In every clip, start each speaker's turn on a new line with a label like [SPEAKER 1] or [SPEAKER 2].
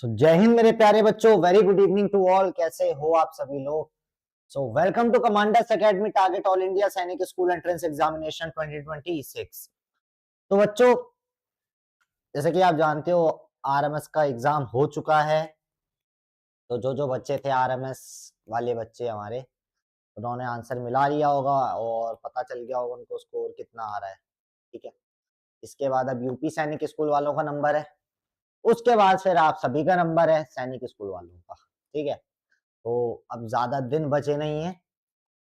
[SPEAKER 1] जय हिंद मेरे प्यारे बच्चों, very good evening to all. कैसे हो आप सभी लोग? Welcome to commanders academy target all India Sainik school entrance examination 2026। तो बच्चों, जैसे कि आप जानते हो, आरएमएस का एग्जाम हो चुका है। तो जो जो बच्चे थे आरएमएस वाले बच्चे हमारे, उन्होंने आंसर मिला लिया होगा और पता चल गया होगा उनको स्कोर कितना आ रहा है। ठीक है, इसके बाद अब यूपी सैनिक स्कूल वालों का नंबर है, उसके बाद फिर आप सभी का नंबर है सैनिक स्कूल वालों का। ठीक है, तो अब ज्यादा दिन बचे नहीं है,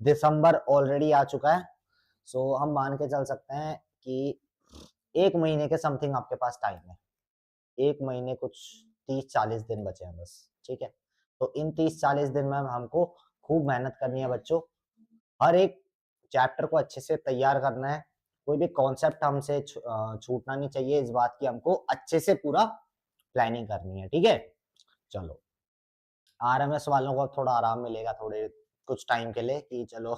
[SPEAKER 1] दिसंबर ऑलरेडी आ चुका है। सो हम मान के चल सकते हैं कि 1 महीने के समथिंग आपके पास टाइम है। 1 महीने कुछ 30-40 दिन बचे हैं बस। ठीक है, तो इन 30-40 दिन में हमको खूब मेहनत करनी है बच्चों। हर एक चैप्टर को अच्छे से तैयार करना है। कोई भी कॉन्सेप्ट हमसे छूटना नहीं चाहिए। इस बात की हमको अच्छे से पूरा प्लानिंग करनी है। ठीक है, चलो आरएमएस वालों को थोड़ा आराम मिलेगा थोड़े कुछ टाइम के लिए कि चलो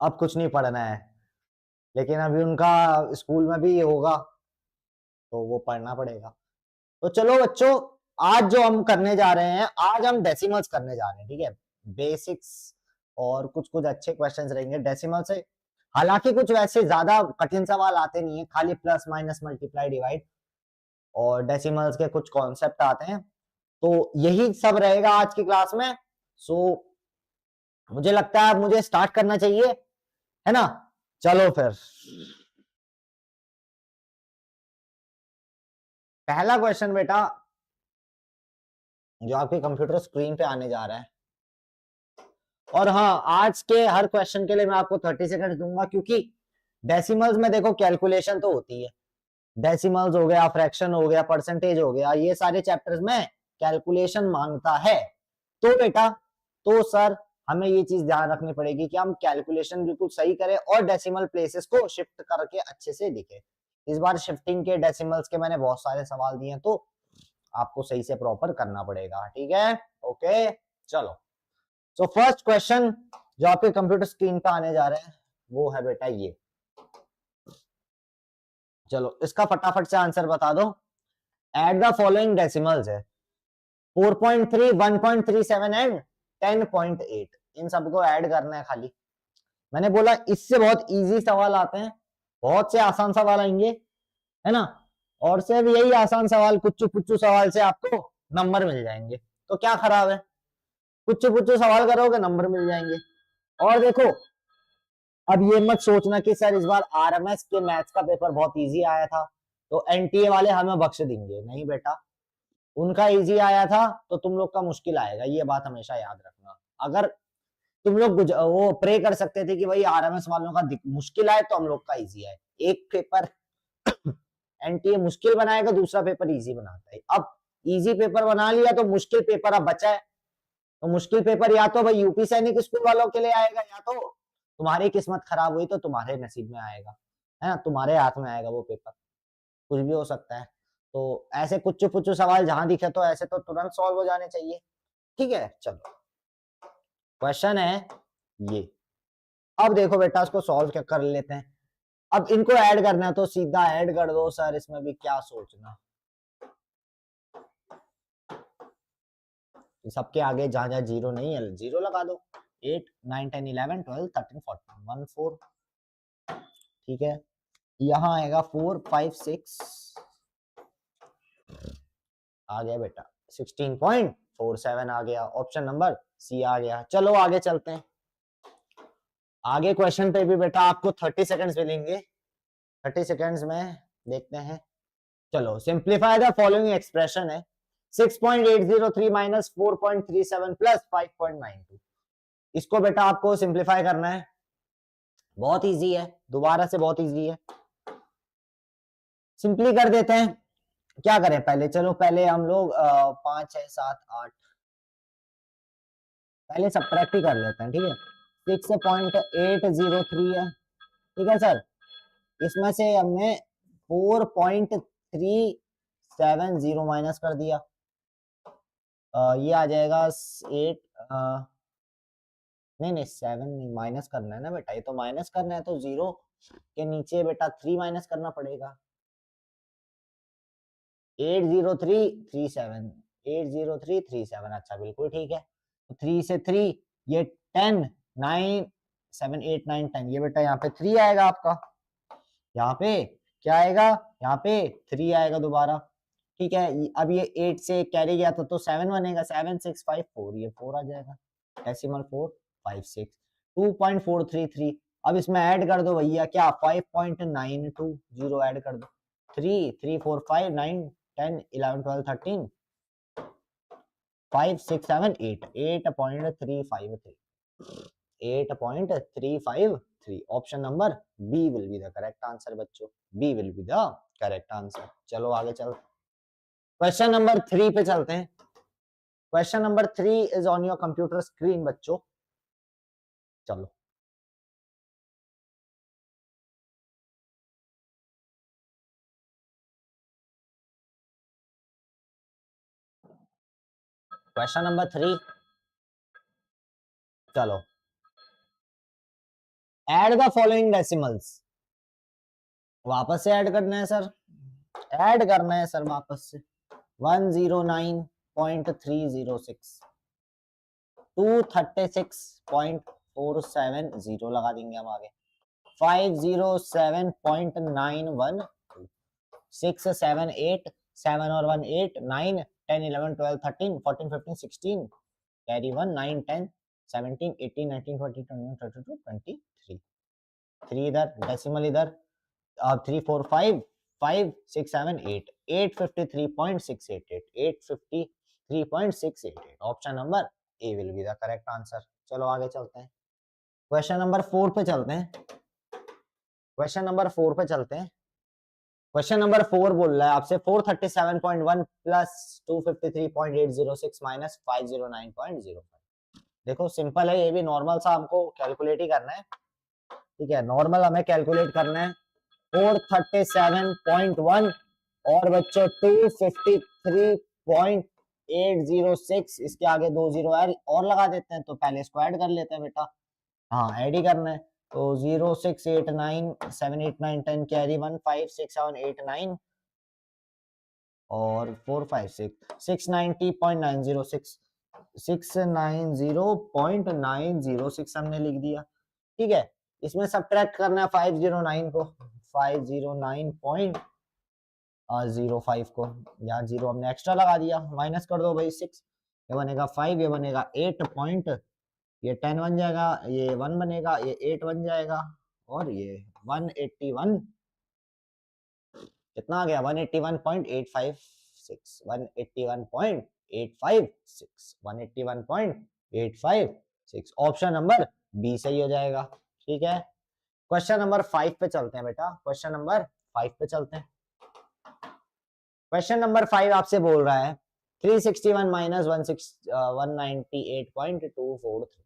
[SPEAKER 1] अब कुछ नहीं पढ़ना है, लेकिन अभी उनका स्कूल में भी ये होगा तो वो पढ़ना पड़ेगा। तो चलो बच्चों, आज जो हम करने जा रहे हैं, आज हम डेसिमल्स करने जा रहे हैं। ठीक है, बेसिक्स और कुछ कुछ अच्छे क्वेश्चंस रहेंगे डेसिमल से। हालांकि कुछ वैसे ज्यादा कठिन सवाल आते नहीं है, खाली प्लस माइनस मल्टीप्लाई डिवाइड और डेसिमल्स के कुछ कॉन्सेप्ट आते हैं। तो यही सब रहेगा आज की क्लास में। सो मुझे लगता है मुझे स्टार्ट करना चाहिए, है ना? चलो फिर, पहला क्वेश्चन बेटा जो आपके कंप्यूटर स्क्रीन पे आने जा रहा है। और हाँ, आज के हर क्वेश्चन के लिए मैं आपको 30 सेकंड दूंगा, क्योंकि डेसिमल्स में देखो कैलकुलेशन तो होती है। डेसिमल्स हो गया, फ्रैक्शन हो गया, परसेंटेज हो गया, ये सारे चैप्टर्स में कैलकुलेशन मांगता है। तो बेटा, तो सर हमें ये चीज ध्यान रखनी पड़ेगी कि हम कैलकुलेशन बिल्कुल सही करें और डेसिमल प्लेसेस को शिफ्ट करके अच्छे से लिखे। इस बार शिफ्टिंग के डेसिमल्स के मैंने बहुत सारे सवाल दिए हैं, तो आपको सही से प्रॉपर करना पड़ेगा। ठीक है, ओके, चलो। सो फर्स्ट क्वेश्चन जो आपके कंप्यूटर स्क्रीन पे आने जा रहे हैं वो है बेटा ये। चलो इसका फटाफट से आंसर बता दो। एड द फॉलोइंग डेसिमल्स है 4.3, 1.37 एंड 10.8। इन सबको ऐड करना है खाली। मैंने बोला इससे बहुत इजी सवाल आते हैं, बहुत से आसान सवाल आएंगे, है ना? और सिर्फ यही आसान सवाल, कुच्चू पुच्चू सवाल से आपको नंबर मिल जाएंगे। तो क्या खराब है, कुच्चू पुच्चू सवाल करोगे नंबर मिल जाएंगे। और देखो, अब ये मत सोचना कि सर इस बार आरएमएस के मैथ्स का पेपर बहुत इजी आया था तो एनटीए वाले हमें बख्श देंगे। नहीं बेटा, उनका इजी आया था तो तुम लोग का मुश्किल आएगा, ये बात हमेशा याद रखना। अगर तुम लोग वो प्रे कर सकते थे कि भाई आरएमएस वालों का मुश्किल आए तो हम लोग का इजी आए। एक पेपर एनटीए मुश्किल बनाएगा, दूसरा पेपर इजी बनाता है। अब इजी पेपर बना लिया तो मुश्किल पेपर अब बचा है। तो मुश्किल पेपर या तो भाई यूपी सैनिक स्कूल वालों के लिए आएगा, या तो तुम्हारी किस्मत खराब हुई तो तुम्हारे नसीब में आएगा, है ना? तुम्हारे हाथ में आएगा वो पेपर, कुछ भी हो सकता है। तो ऐसे कुछ पुच्चू सवाल जहां दिखे तो ऐसे तो तुरंत सॉल्व हो जाने चाहिए। ठीक है, चलो क्वेश्चन है ये। अब देखो बेटा, इसको सॉल्व क्या कर लेते हैं। अब इनको ऐड करना है तो सीधा ऐड कर दो सर, इसमें भी क्या सोचना। सबके आगे जहां जहां जीरो नहीं है जीरो लगा दो। 8, 9, 10, 11, 12, 13, 14, 1, 4। ठीक है, यहाँ आएगा 4, 5, 6 आ गया बेटा, 16.47 आ गया। ऑप्शन नंबर सी आ गया। चलो आगे चलते हैं। आगे क्वेश्चन पे भी बेटा आपको 30 सेकंड्स मिलेंगे। 30 सेकंड्स में देखते हैं। चलो, सिंप्लीफाई द फॉलोइंग एक्सप्रेशन है 6.803 माइनस 4.37 प्लस 5.92। इसको बेटा आपको सिंप्लीफाई करना है। बहुत इजी है, दोबारा से बहुत इजी है, सिंपली कर देते हैं। क्या करें पहले, चलो पहले हम लोग 5, 6, 7, 8 पहले सब्ट्रैक्ट ही कर लेते हैं। ठीक है, 6.803 है। ठीक है सर, इसमें से हमने 4.370 माइनस कर दिया। ये आ जाएगा 8, नहीं नहीं 7 नहीं, माइनस करना है ना बेटा, ये तो माइनस करना है तो 0 के नीचे बेटा 3 माइनस करना पड़ेगा। 80337, 80337, अच्छा बिल्कुल ठीक है। तो 3 से 3 ये 10, 9, 7, 8, 9, 10, ये बेटा यहाँ पे 3 आएगा आपका, यहाँ पे क्या आएगा, यहाँ पे 3 आएगा दोबारा, ठीक है। अब ये 8 से कैरी गया था तो 7 बनेगा, 7, 6, 5, 4, ये 4 आ जाएगा, डेसिमल 4, 5, 6, 2.433। अब इसमें ऐड कर दो भैया क्या, 5.920 ऐड कर दो, 3, 3, 4, 5, 9, 10, 11, 12, 13, 5, 6, 7, 8, 8.353, 8.353। Option number B will be the correct answer बच्चों, B will be the correct answer. चलो आगे चल, क्वेश्चन नंबर 3 पे चलते हैं। Question number 3 is on your computer screen बच्चों, चलो। क्वेश्चन नंबर 3, चलो। ऐड द फॉलोइंग डेसिमल्स, वापस से ऐड करना है सर, ऐड करना है सर वापस से। 109.306, 236.470 लगा देंगे हम आगे, 507.912, 6, 7, 8, 7 और 1 8, 9, 10, 11, 12, 13, 14, 15, 16, कैरी 1, 9, 10, 17, 18, 19, 20, 21, 22, 23, 3 इधर, डेसिमल इधर, 3, 4, 5, 5, 6, 7, 8, 853.688, 853.688, option number A will be the correct answer. चलो आगे चलते हैं, क्वेश्चन नंबर 4 पे चलते हैं, क्वेश्चन नंबर 4 पे चलते हैं। क्वेश्चन नंबर 4 बोल रहा है आपसे 437.1 प्लस 253.806 माइनस 509.05। देखो सिंपल है, ये भी नॉर्मल सा हमको कैलकुलेट ही करना है, ठीक है, नॉर्मल हमें कैलकुलेट करना है। 437.1 और बच्चों 253.806, इसके आगे 2 जीरो और लगा देते हैं, तो पहले इसको ऐड कर लेते हैं बेटा, हाँ ऐड ही करना है। तो 0, 6, 8, 9, 7, 8, 9, 10 कैरी 1, 5, 6, 7, 8, 9 और 4, 5, 6, 690.906, 690.906 हमने लिख दिया, ठीक है। इसमें सब्ट्रैक्ट करना है 509 को, 509.05 को, यहाँ 0 हमने एक्स्ट्रा लगा दिया, माइनस कर दो भाई 6, ये बनेगा 5, ये बनेगा 8 पॉइंट, ये 10 बन जाएगा, ये 1 बनेगा, ये 8 बन जाएगा, और ये 181, कितना आ गया, 181.856, 181.856, 181.856, ऑप्शन नंबर बी सही हो जाएगा, ठीक है। क्वेश्चन नंबर 5 पे चलते हैं बेटा, क्वेश्चन नंबर 5 पे चलते हैं। क्वेश्चन नंबर 5 आपसे बोल रहा है 361 माइनस 198.243,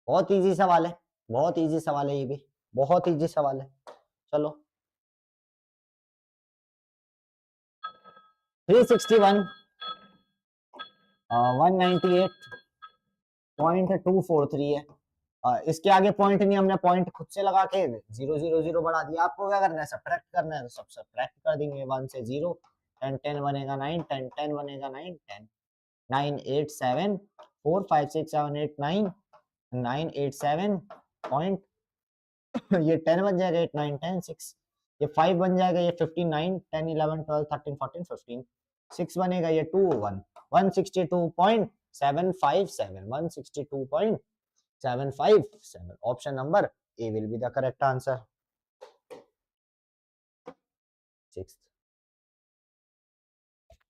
[SPEAKER 1] बहुत इजी सवाल है, बहुत इजी सवाल है, ये भी बहुत इजी सवाल है। चलो 361 198.243 है, इसके आगे पॉइंट नहीं, हमने पॉइंट खुद से लगा के 0 0 0 बढ़ा दिया। आपको क्या करना है, सब्ट्रैक्ट करना है, तो सब सब्ट्रैक्ट कर देंगे, 1 से 0, 10 10 बनेगा 9, 10 10 बनेगा 9, 10, 9 8 7 4 5 6 7 8 9, 9 8 7 पॉइंट, ये 10 बन जाएगा, 8 9 10 6, ये 5 बन जाएगा, ये 59 10 11 12 13 14 15, 6 बनेगा, ये 2 1, 162.757, 162.757, option number A will be the correct answer. 6,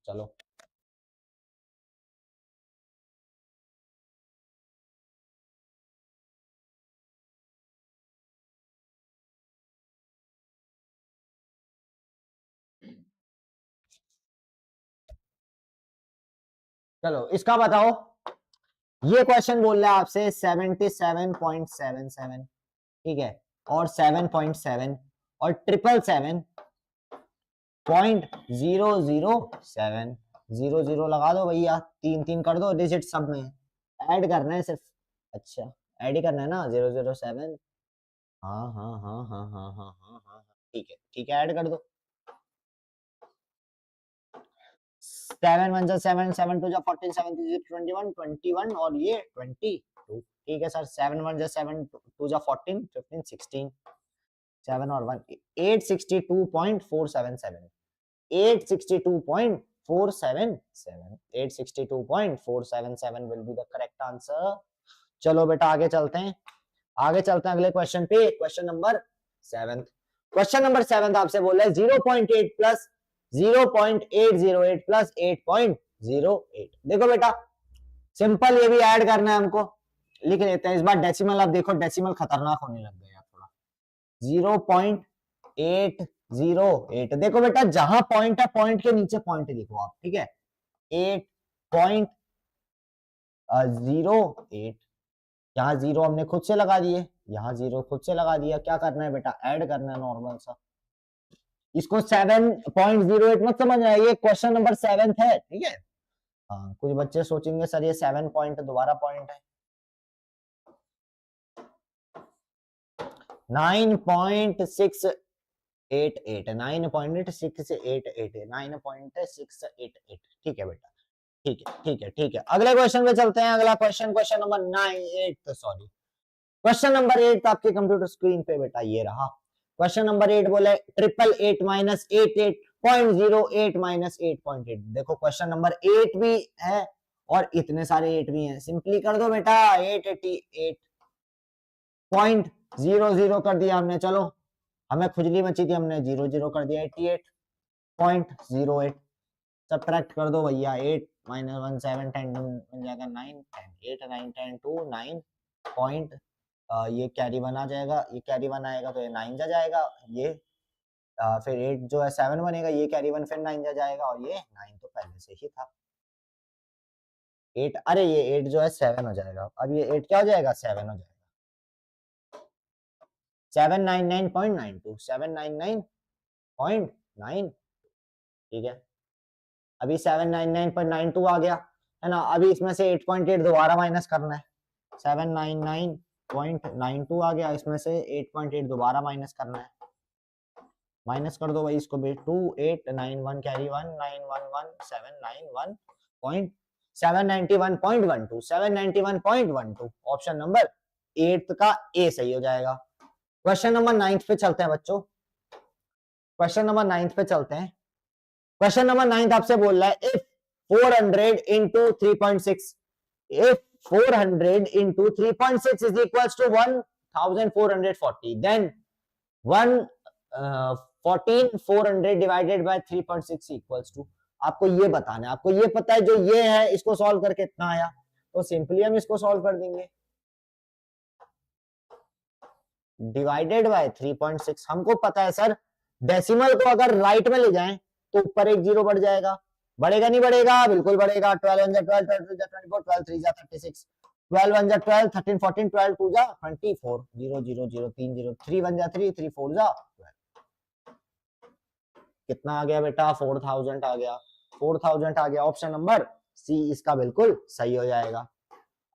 [SPEAKER 1] चलो चलो इसका बताओ, ये क्वेश्चन बोल रहा है आपसे 77.77, ठीक है, और 7.7 और 777.007, 0 0 लगा दो भैया, 3 3 कर दो डिजिट सब में, ऐड करना है सिर्फ, अच्छा ऐड ही करना है ना, 007, हाँ हाँ हाँ हाँ हाँ हाँ हाँ हाँ, ठीक है ठीक है, ऐड कर दो। 7 1 जा 7, 7 2 जा 14, 7 3 जा 21, 21 और ये 22। ठीक है सर, 7 1 जा 7, 2 जा 14, 15, 16, 7 और 1 862.477, 862.477, 862.477 will be the correct answer। चलो बेटा आगे चलते हैं, अगले क्वेश्चन पे। क्वेश्चन नंबर 7, क्वेश्चन नंबर 7 आपसे बोल रहा है 0.8 प्लस 0.808 प्लस 8.08। देखो बेटा सिंपल, ये भी ऐड करना है हमको, लिख लेते हैं इस बार डेसिमल। अब देखो डेसिमल खतरनाक होने लग गया थोड़ा। 0.808, देखो बेटा जहां पॉइंट है पॉइंट के नीचे पॉइंट लिखो आप, ठीक है। 8.08, यहाँ जीरो हमने खुद से लगा दिए, यहाँ जीरो खुद से लगा दिया। क्या करना है बेटा, ऐड करना है नॉर्मल सा। इसको 7.08 मत समझ आए, ये क्वेश्चन नंबर 7 है, ठीक है। हाँ, कुछ बच्चे सोचेंगे सर ये 7 पॉइंट दोबारा पॉइंट है। 9.688, 9.688, 9.688। ठीक है बेटा, ठीक है। अगले क्वेश्चन पे चलते हैं। अगला question, question number 9 sorry question number 8 आपके कंप्यूटर स्क्रीन पे बेटा ये रहा। क्वेश्चन नंबर 8 बोले 888 माइनस 88.08 माइनस 8.8। देखो क्वेश्चन नंबर 8 भी है और इतने सारे 8 भी हैं, सिंपली कर दो बेटा। 888.00 कर दिया हमने, चलो हमें खुजली मची थी, हमने 00 कर दिया। 88.08 सब्ट्रैक्ट कर दो भैया। 8 माइनस 1 7 10 बन जाएगा 9 10 8 9 10 2 9 पॉइंट, ये कैरी 1 आ जाएगा, ये कैरी 1 आएगा तो ये 9 जा जाएगा, ये फिर 8 जो है 7 बनेगा, ये कैरी 1 फिर 9 जा जाएगा और ये 9 तो पहले से ही था। 8 अरे ये 8 जो है 7 हो जाएगा, अब ये 8 क्या हो जाएगा 7 हो जाएगा। 799.92, 799.9, ठीक है। अभी 799.92 आ गया है ना। अभी इसमें से 8.8 दोबारा माइनस करना है। 799.92 आ गया, इसमें से 8.8 दोबारा माइनस करना है। माइनस कर दो भाई इसको भी। 2891 कैरी 1 791.12 791.12 ऑप्शन नंबर 8 का ए सही हो जाएगा। क्वेश्चन नंबर 9 पे चलते हैं बच्चों, क्वेश्चन नंबर 9 पे चलते हैं। क्वेश्चन नंबर 9 आपसे बोल रहा है if 400 into 3.6, if 400 into 3.6 is equals to 1440, then 1400 divided by 3.6 equals to। आपको ये बताना है, आपको ये पता है जो ये है इसको सॉल्व करके इतना आया, तो सिंपली हम इसको सॉल्व कर देंगे। डिवाइडेड बाय 3.6 हमको पता है सर, डेसिमल को अगर राइट में ले जाएं तो ऊपर एक जीरो बढ़ जाएगा। बढ़ेगा नहीं बढ़ेगा, बिल्कुल बढ़ेगा। 12 1 जा 12, 12 2 जा 24, 12 3 जा 36, 12 1 जा 12, 13 14, 12 2 जा 24, 0 0 0 3 0, 3 1 जा 3, 3 4 जा 12। कितना आ गया बेटा 4000 आ गया, 4000 आ गया। ऑप्शन नंबर सी इसका बिल्कुल सही हो जाएगा।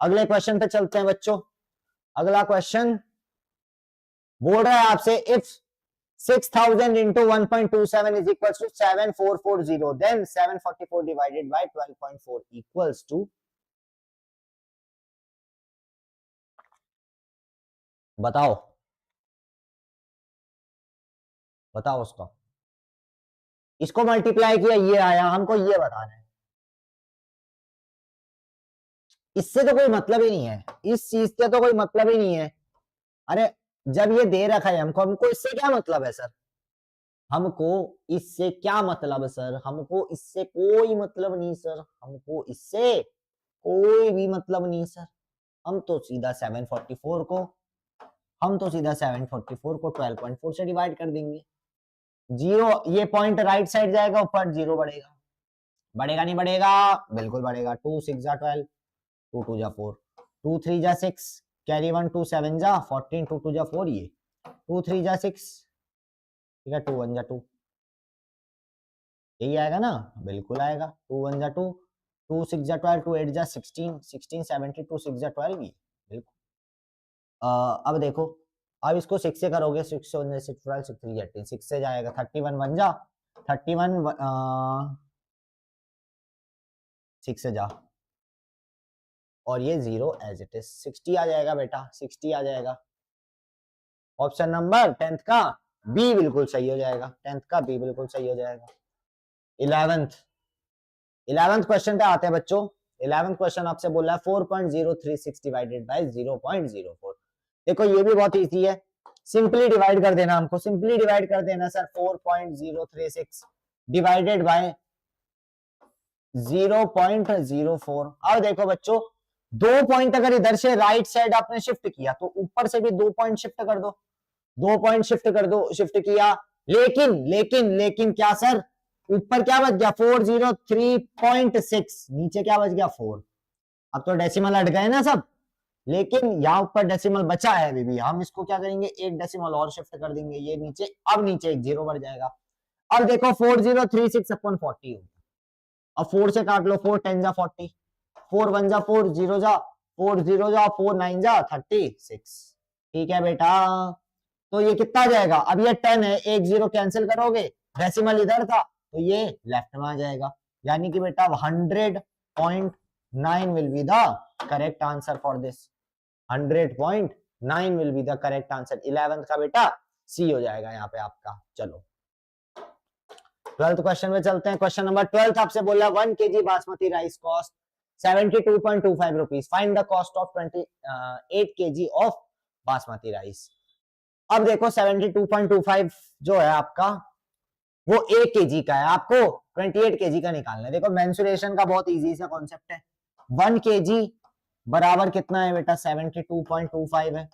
[SPEAKER 1] अगले क्वेश्चन पे चलते हैं बच्चों। अगला क्वेश्चन बोल रहा है आपसे if 6000 into 1.27 is equals to 7440, then 744 divided by 12.4 equals to। बताओ बताओ उसको, इसको मल्टीप्लाई किया ये आया, हमको ये बताना है। इससे तो कोई मतलब ही नहीं है, इस चीज से तो कोई मतलब ही नहीं है। अरे जब ये दे रखा है हमको, हमको इससे क्या मतलब है सर, हमको इससे क्या मतलब सर, हमको इससे कोई मतलब नहीं सर, हमको इससे कोई भी मतलब नहीं सर। हम तो सीधा 744 को 12.4 से डिवाइड कर देंगे। जीरो, ये पॉइंट राइट साइड जाएगा, ऊपर जीरो बढ़ेगा। बढ़ेगा नहीं बढ़ेगा, बिल्कुल बढ़ेगा। 2 6 जा 12, 2 2 जा 4, 2 3 जा 6, कैरी 1 2 7 जा 14, 2 2 जा 4, ये 2 3 जा 6, ठीक है। 2 1 जा 2, यही आएगा ना, बिल्कुल आएगा। 2 1 जा 2, 2 6 जा 12, 2 8 जा 16, 16 70, 2 6 जा 12, ये बिल्कुल। अब देखो, अब इसको 6 से करोगे, 6 से 1 जा 6 12, 6 3 जा 18, 6 से जाएगा 31 1 जा 31 6 से जा, और ये 0 एज इट इज, 60 आ जाएगा बेटा, 60 आ जाएगा। ऑप्शन नंबर 10th का बी बिल्कुल सही हो जाएगा, 10th का बी बिल्कुल सही हो जाएगा। 11th क्वेश्चन पे आते हैं बच्चों। 11th क्वेश्चन आपसे बोल रहा है 4.036 डिवाइडेड बाय 0.04। देखो ये भी बहुत इजी है, सिंपली डिवाइड कर देना, हमको सिंपली डिवाइड कर देना सर। 4.036 divided by 0.04। अब देखो बच्चों, 2 पॉइंट अगर इधर से राइट साइड आपने शिफ्ट किया तो ऊपर से भी 2 पॉइंट शिफ्ट कर दो, 2 पॉइंट शिफ्ट कर दो, शिफ्ट किया, लेकिन लेकिन लेकिन क्या सर, ऊपर क्या बच गया 403.6, नीचे क्या बच गया 4। अब तो डेसिमल हट गए ना सब, लेकिन यहाँ ऊपर डेसिमल बचा है अभी भी, हम इसको क्या करेंगे, एक डेसिमल और शिफ्ट कर देंगे ये नीचे, अब नीचे एक 0 बढ़ जाएगा। अब देखो 4036 अपॉन 40 होगा, अब 4 से काट लो, 4 10 जा 40, 4 1 जा 4 0 जा 4 0 जा 4 9 जा 36। ठीक है बेटा, तो ये कितना आ जाएगा, अब ये 10 है, एक 0 कैंसिल करोगे, डेसिमल इधर था तो ये लेफ्ट में आ जाएगा, यानी कि बेटा 100.9 will be the correct answer for this. 100.9 will be the correct answer. 11th का बेटा सी हो जाएगा यहाँ पे आपका। चलो 12th क्वेश्चन में चलते हैं। क्वेश्चन नंबर 12 आपसे बोला 1 kg basmati rice cost 72.25 rupees, find the cost of 28 kg of basmati rice. अब देखो 72.25 जो है आपका वो 1 kg का है, आपको 28 kg का निकालना है। देखो मेंसुरेशन का बहुत इजी सा कॉन्सेप्ट है, 1 kg बराबर कितना है बेटा 72.25 है,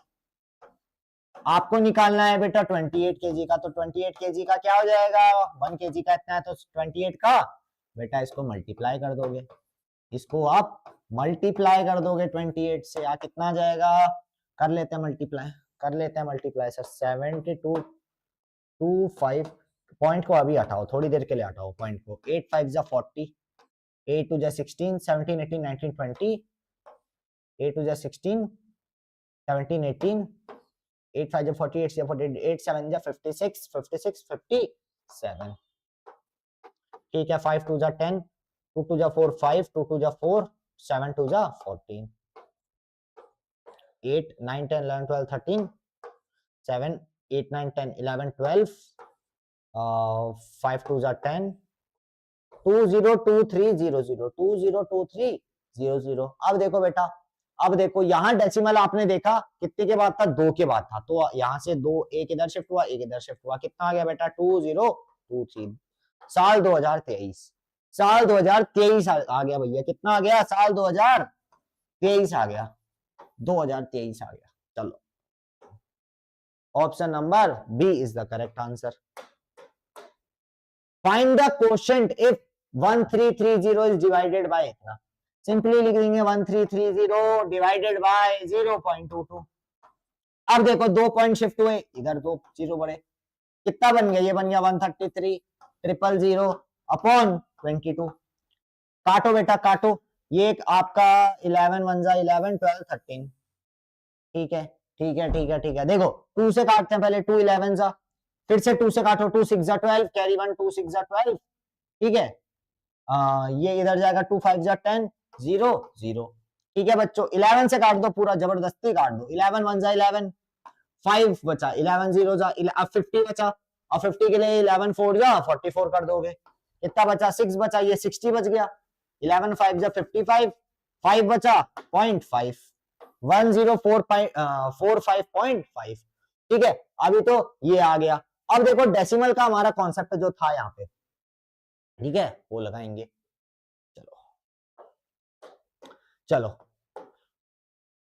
[SPEAKER 1] आपको निकालना है बेटा 28 kg का, तो 28 kg का क्या हो जाएगा, 1 kg का इतना है तो 28 का बेटा इसको मल्टीप्लाई कर दोगे, इसको आप मल्टीप्लाई कर दोगे 28 से, या कितना आ जाएगा, कर लेते हैं मल्टीप्लाई, कर लेते हैं मल्टीप्लाई सर। 72.25 पॉइंट को अभी हटाओ, थोड़ी देर के लिए हटाओ पॉइंट को, 8 5 जा 40, 8 2 जा 16, 17 18 19 20, 8 2 जा 16, 17 18, 8 5 जा 40, 8 6 48, 8 7 जा 56, 56 57। ठीक है, 5 2 जा 10, 2 2 जा 4 5, 2 2 जा 4, 7 2 जा 14, 8 9 10 11 12 13, 7 8 9 10 11 12, 5 2 जा 10, 202300, 202300। अब देखो बेटा, अब देखो यहाँ डेसिमल आपने देखा कितने के बाद था, 2 के बाद था, तो यहाँ से 2 एक इधर शिफ्ट हुआ, एक इधर शिफ्ट हुआ, कितना आ गया बेटा 2023। साल 2023, साल 2023 आ गया भैया, कितना आ गया, साल 2023 आ गया, 2023 आ गया। चलो option number B is the correct answer. Find the quotient if 1330 is divided by इतना, सिंपली लिख देंगे 1330 डिवाइडेड बाय 0.22। अब देखो 2 पॉइंट शिफ्ट हुए, इधर 2 0 बढ़े, कितना बन गया, ये बन गया 133,000 अपॉन 22। काटो बेटा काटो, ये एक आपका 11 1 जा 11 12 13। ठीक है ठीक है ठीक है ठीक है, देखो 2 से काटते हैं पहले, 2 11 जा, फिर से 2 से काटो, 2 6 जा 12, कैरी 1 2 6 जा 12। ठीक है, ये इधर जाएगा 2 5 जा 10 0 0। ठीक है बच्चों, 11 से काट दो पूरा, जबरदस्ती काट दो, 11 1 जा 11, 5 बचा, 11 0 जा, अब 50 बचा, और 50 के लिए 11 4 जा 44 कर दोगे, कितना बचा 6 बचा, ये 60 बच गया, 11 5 जा 55, 5 बचा 0.5, 104.45। ठीक है, अभी तो ये आ गया। अब देखो डेसिमल का हमारा कॉन्सेप्ट जो था यहाँ पे, ठीक है, वो लगाएंगे। चलो चलो,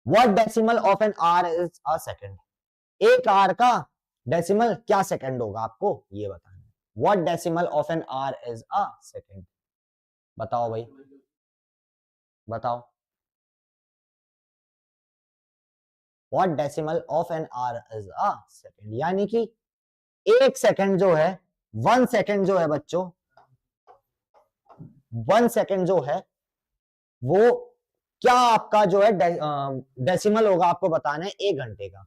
[SPEAKER 1] what decimal of an hour is a second, एक आर का डेसिमल क्या सेकंड होगा, आपको ये बताना है। What decimal of an hour is a second, बताओ भाई बताओ। What decimal of an hour is a second, यानी कि एक सेकंड जो है, 1 सेकंड जो है बच्चों, 1 सेकंड जो है वो क्या आपका जो है डेसिमल होगा, आपको बताना है 1 घंटे का।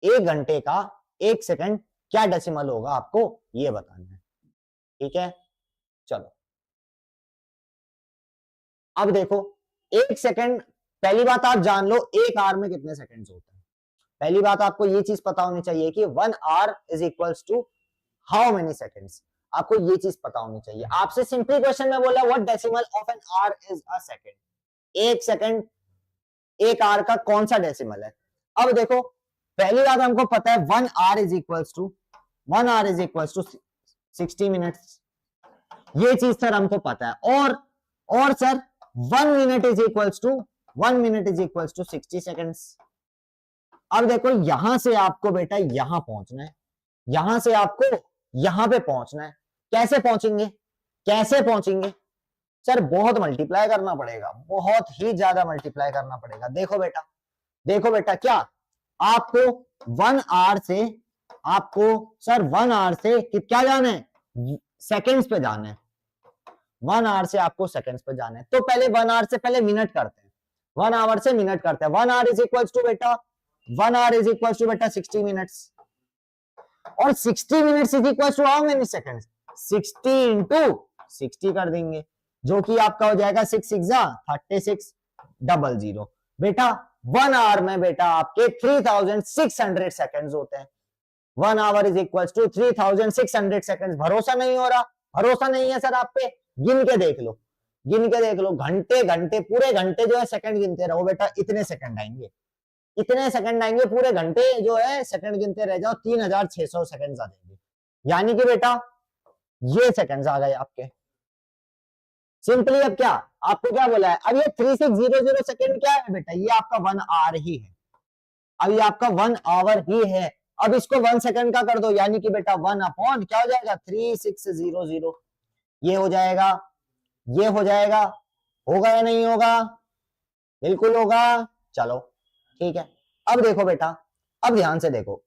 [SPEAKER 1] 1 घंटे का 1 सेकंड क्या डेसिमल होगा, आपको ये बताना है। ठीक है, चलो अब देखो 1 सेकंड, पहली बात आप जान लो 1 आवर में कितने सेकंड्स होते हैं। पहली बात आपको ये चीज पता होनी चाहिए कि 1 hour is equals to how many seconds. आपको ये चीज पता होनी चाहिए। आपसे सिंपली क्वेश्चन में बोला what decimal of an hour is a second. 1 second 1 hour का कौन सा डेसिमल है। अब देखो पहली बात हमको पता है 1 hour is equals to 60 minutes. ये चीज सर हमको पता है। और sir 1 minute is equals to 60 seconds. अब देखो यहां से आपको बेटा यहां पहुंचना है, यहां से आपको यहां पे पहुंचना है। कैसे पहुंचेंगे सर? बहुत मल्टीप्लाई करना पड़ेगा, बहुत ही ज्यादा मल्टीप्लाई करना पड़ेगा। देखो बेटा क्या आपको 1 आवर से क्या जाना है? सेकंड्स पे जाना है। 1 आवर से आपको सेकंड्स पे जाना है। तो पहले 1 आवर से पहले मिनट करते हैं। 1 आवर से मिनट करते हैं। 1 आवर इज इक्वल्स टू बेटा 60 मिनट्स। और 60 minutes is equals to how many seconds? 60 into 60 कर देंगे, जो कि आपका हो जाएगा 6 6 3600। बेटा 1 आवर में बेटा आपके 3600 सेकंड्स होते हैं। 1 hour is equals to 3600 seconds. भरोसा नहीं हो रहा? भरोसा नहीं है सर आप पे? गिन के देख लो घंटे पूरे घंटे जो है सेकंड गिनते रहो बेटा, इतने सेकंड आएंगे पूरे घंटे जो है सेकंड गिनते रह जाओ, 3600 सेकंड आ जाएंगे। यानी कि बेटा ये सेकंड्स आ गए आपके। सिंपली अब क्या आपको क्या बोला है? अब ये 3600 सेकंड क्या है बेटा? ये आपका 1 आवर ही है। अब ये आपका 1 आवर ही है। अब इसको 1 सेकंड का कर दो, यानी कि बेटा 1 अपॉन क्या हो जाएगा? 3600। ये हो जाएगा। होगा या नहीं होगा? बिल्कुल होगा। चलो ठीक है। अब देखो बेटा, अब ध्यान से देखो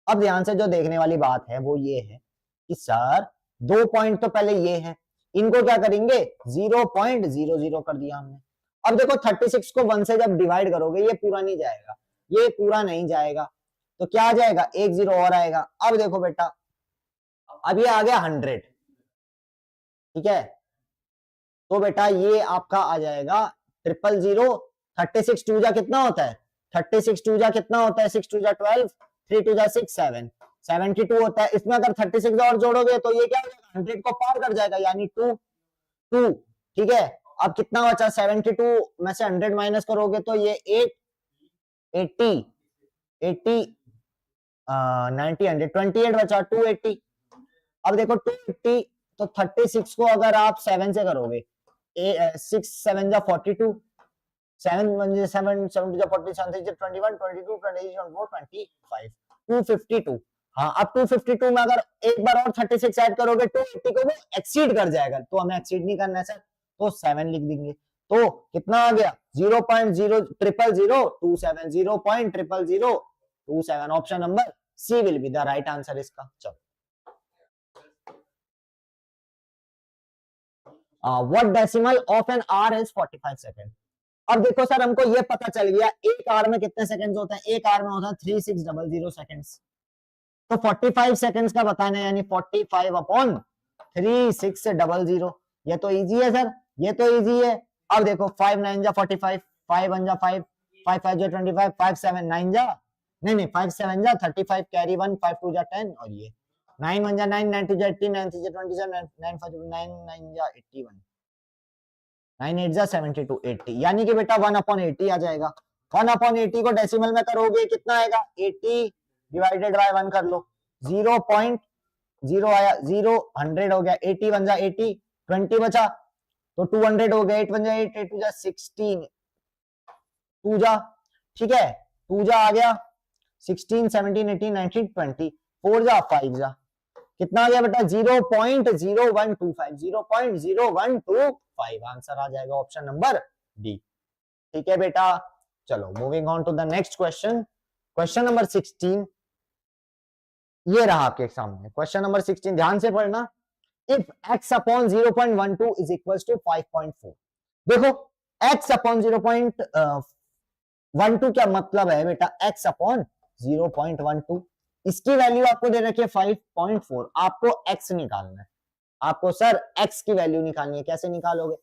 [SPEAKER 1] अब ध्यान से जो देखने वाली बात है वो ये है कि सर 2 पॉइंट तो पहले ये है, इनको क्या करेंगे? 0.00 कर दिया हमने। अब देखो 36 को 1 से जब डिवाइड करोगे ये पूरा नहीं जाएगा, तो क्या आ जाएगा? 1 0 और आएगा। अब देखो बेटा, अब ये आ गया 100, ठीक है। तो बेटा ये आपका आ जाएगा 000। 36 2 जा कितना होता है? 36 2 जा कितना होता है? 6 2 जा 12, 3 2 जा 6 7 72 होता है। इसमें अगर 36 और जोड़ोगे तो ये क्या हो जाएगा? 100 को पार कर जाएगा, यानी 2 2, ठीक है। अब कितना बचा? 72 में से 100 माइनस करोगे तो ये 8 80 80 90 100 28 बचा, 280। अब देखो 280, तो 36 को अगर आप 7 से करोगे, 6 7 जा 42, 7 1 जा 7 7 जा 40, 7 3 जा 21 22 23 24 25 252। हाँ, अब 252 में अगर एक बार और 36 ऐड करोगे 280 को वो एक्सीड कर जाएगा, तो हमें एक्सीड नहीं करना है सर, तो 7 लिख देंगे। तो कितना आ गया? 0.00027 0.00027। Option number C will be the right answer इसका। चलो, what decimal of an hour is 45 second. अब देखो सर हमको ये पता चल गया 1 आवर में कितने सेकंड्स होते हैं। 1 आवर में होता है 3600 सेकंड्स। तो 45 सेकंड्स का बताना है, यानी 45 अपॉन 3600। ये तो इजी है सर, ये तो इजी है। अब देखो 5 9 जा 45, 5 1 जा 5, 5 5 जा 25, 5 7 9 जा नहीं 5 7 जा 35, कैरी 1, 5 2 जा 10, और ये 9 1 जा 9, 9 2 जा 18, 9 3 जा 27, 9 5 9 9 जा 81, 9 8 जा 72 80। यानी कि बेटा 1/80 आ जाएगा। 1/80 को डेसिमल में करोगे कितना आएगा? 80 डिवाइडेड बाय 1 कर लो, 0.0 आया, 0 100 हो गया, 80 1 जा 80, 20 बचा तो 200 हो गया, 8 1 जा 8, 8 2 जा 16, 2 जा, ठीक है, 2 जा आ गया, 16 17 18 19 20, 4 जा 5 जा, कितना आ गया बेटा? 0.0125, 0.0125 आंसर आ जाएगा ऑप्शन नंबर डी। ठीक है बेटा, चलो moving on to the next question. Question number 16 ये रहा आपके सामने। क्वेश्चन नंबर 16 ध्यान से पढ़ना। If x upon 0.12 is equal to 5.4। देखो x अपॉन 0.12 क्या मतलब है बेटा? x अपॉन 0.12, इसकी वैल्यू आपको दे रखी है 5.4। आपको x निकालना है, आपको सर x की वैल्यू निकालनी है। कैसे निकालोगे?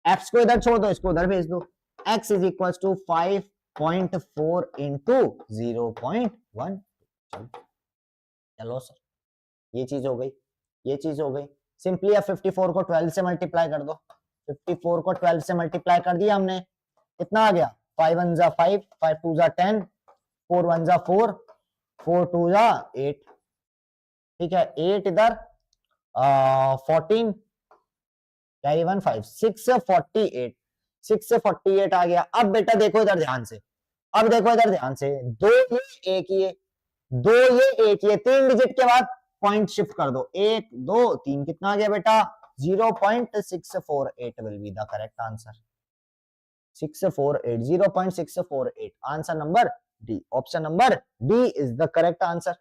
[SPEAKER 1] एक्स को इधर छोड़ दो, इसको उधर भेज दो। X is equal to 5.4 into 0.1। चलो सर, ये चीज हो गई, ये चीज हो गई। सिंपली अब 54 को 12 से मल्टीप्लाई कर दो। 54 को 12 से मल्टीप्लाई कर दिया हमने, कितना आ गया? 5 1 जा 5, 5 2 जा 10, 4 1 जा 4, 4 2 जा 8। ठीक है, 8 इधर 14 कैरी 1 5, 6 से 48, 6 से 48 आ गया। अब बेटा देखो इधर ध्यान से, अब देखो इधर ध्यान से, दो ये एक ये, दो ये एक ये, 3 डिजिट के बाद पॉइंट शिफ्ट कर दो, 1 2 3, कितना आ गया बेटा? 0.648 will be the correct answer. 648, 0.648, answer number D, option number D is the correct answer.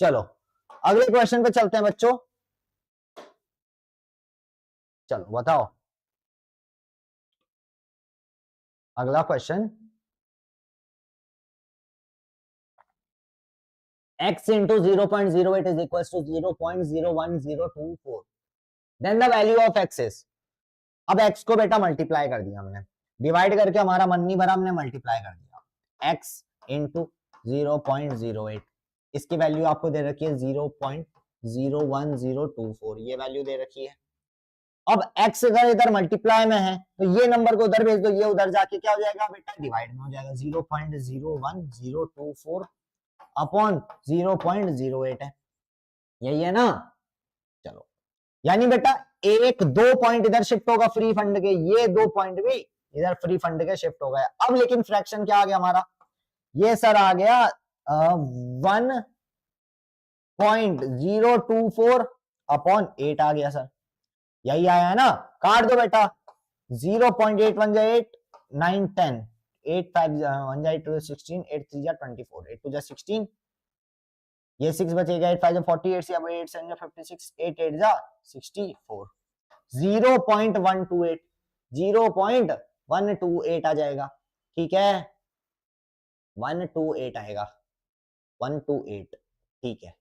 [SPEAKER 1] चलो अगले क्वेश्चन पे चलते हैं बच्चों। चलो बताओ अगला question. x into 0.08 is equals to 0.01024, then the value of x is। अब x को बेटा मल्टीप्लाई कर दिया हमने, डिवाइड करके हमारा मन नहीं भरा, हमने मल्टीप्लाई कर दिया। x इंटू 0.08, इसकी वैल्यू आपको दे रखी है 0.01024, ये वैल्यू दे रखी है। अब x अगर इधर मल्टीप्लाई में है तो ये नंबर को उधर भेज दो, ये उधर जाके क्या हो जाएगा बेटा? डिवाइड में हो जाएगा। 0.01024 अपॉन 0.08 है, यही है ना? चलो, यानी बेटा एक दो पॉइंट इधर शिफ्ट होगा फ्री फंड के, ये दो पॉइंट भी इधर फ्री फंड के शिफ्ट हो गए। अब लेकिन फ्रैक्शन क्या आ गया हमारा? ये सर आ गया 1.024 अपॉन 8 आ गया सर, यही आया है ना? काट दो बेटा, 0.8 1 जा 8, 9 10, 8 5 1 जा 8 2 16, 8 3 जा 24, 8 2 जा 16, ये 6 बचेगा, 8 5 जा 48, 8 7 जा 56, 8 8 जा 64, 0.128, 0.128 आ जाएगा। ठीक है, 128 आएगा, 128, ठीक है,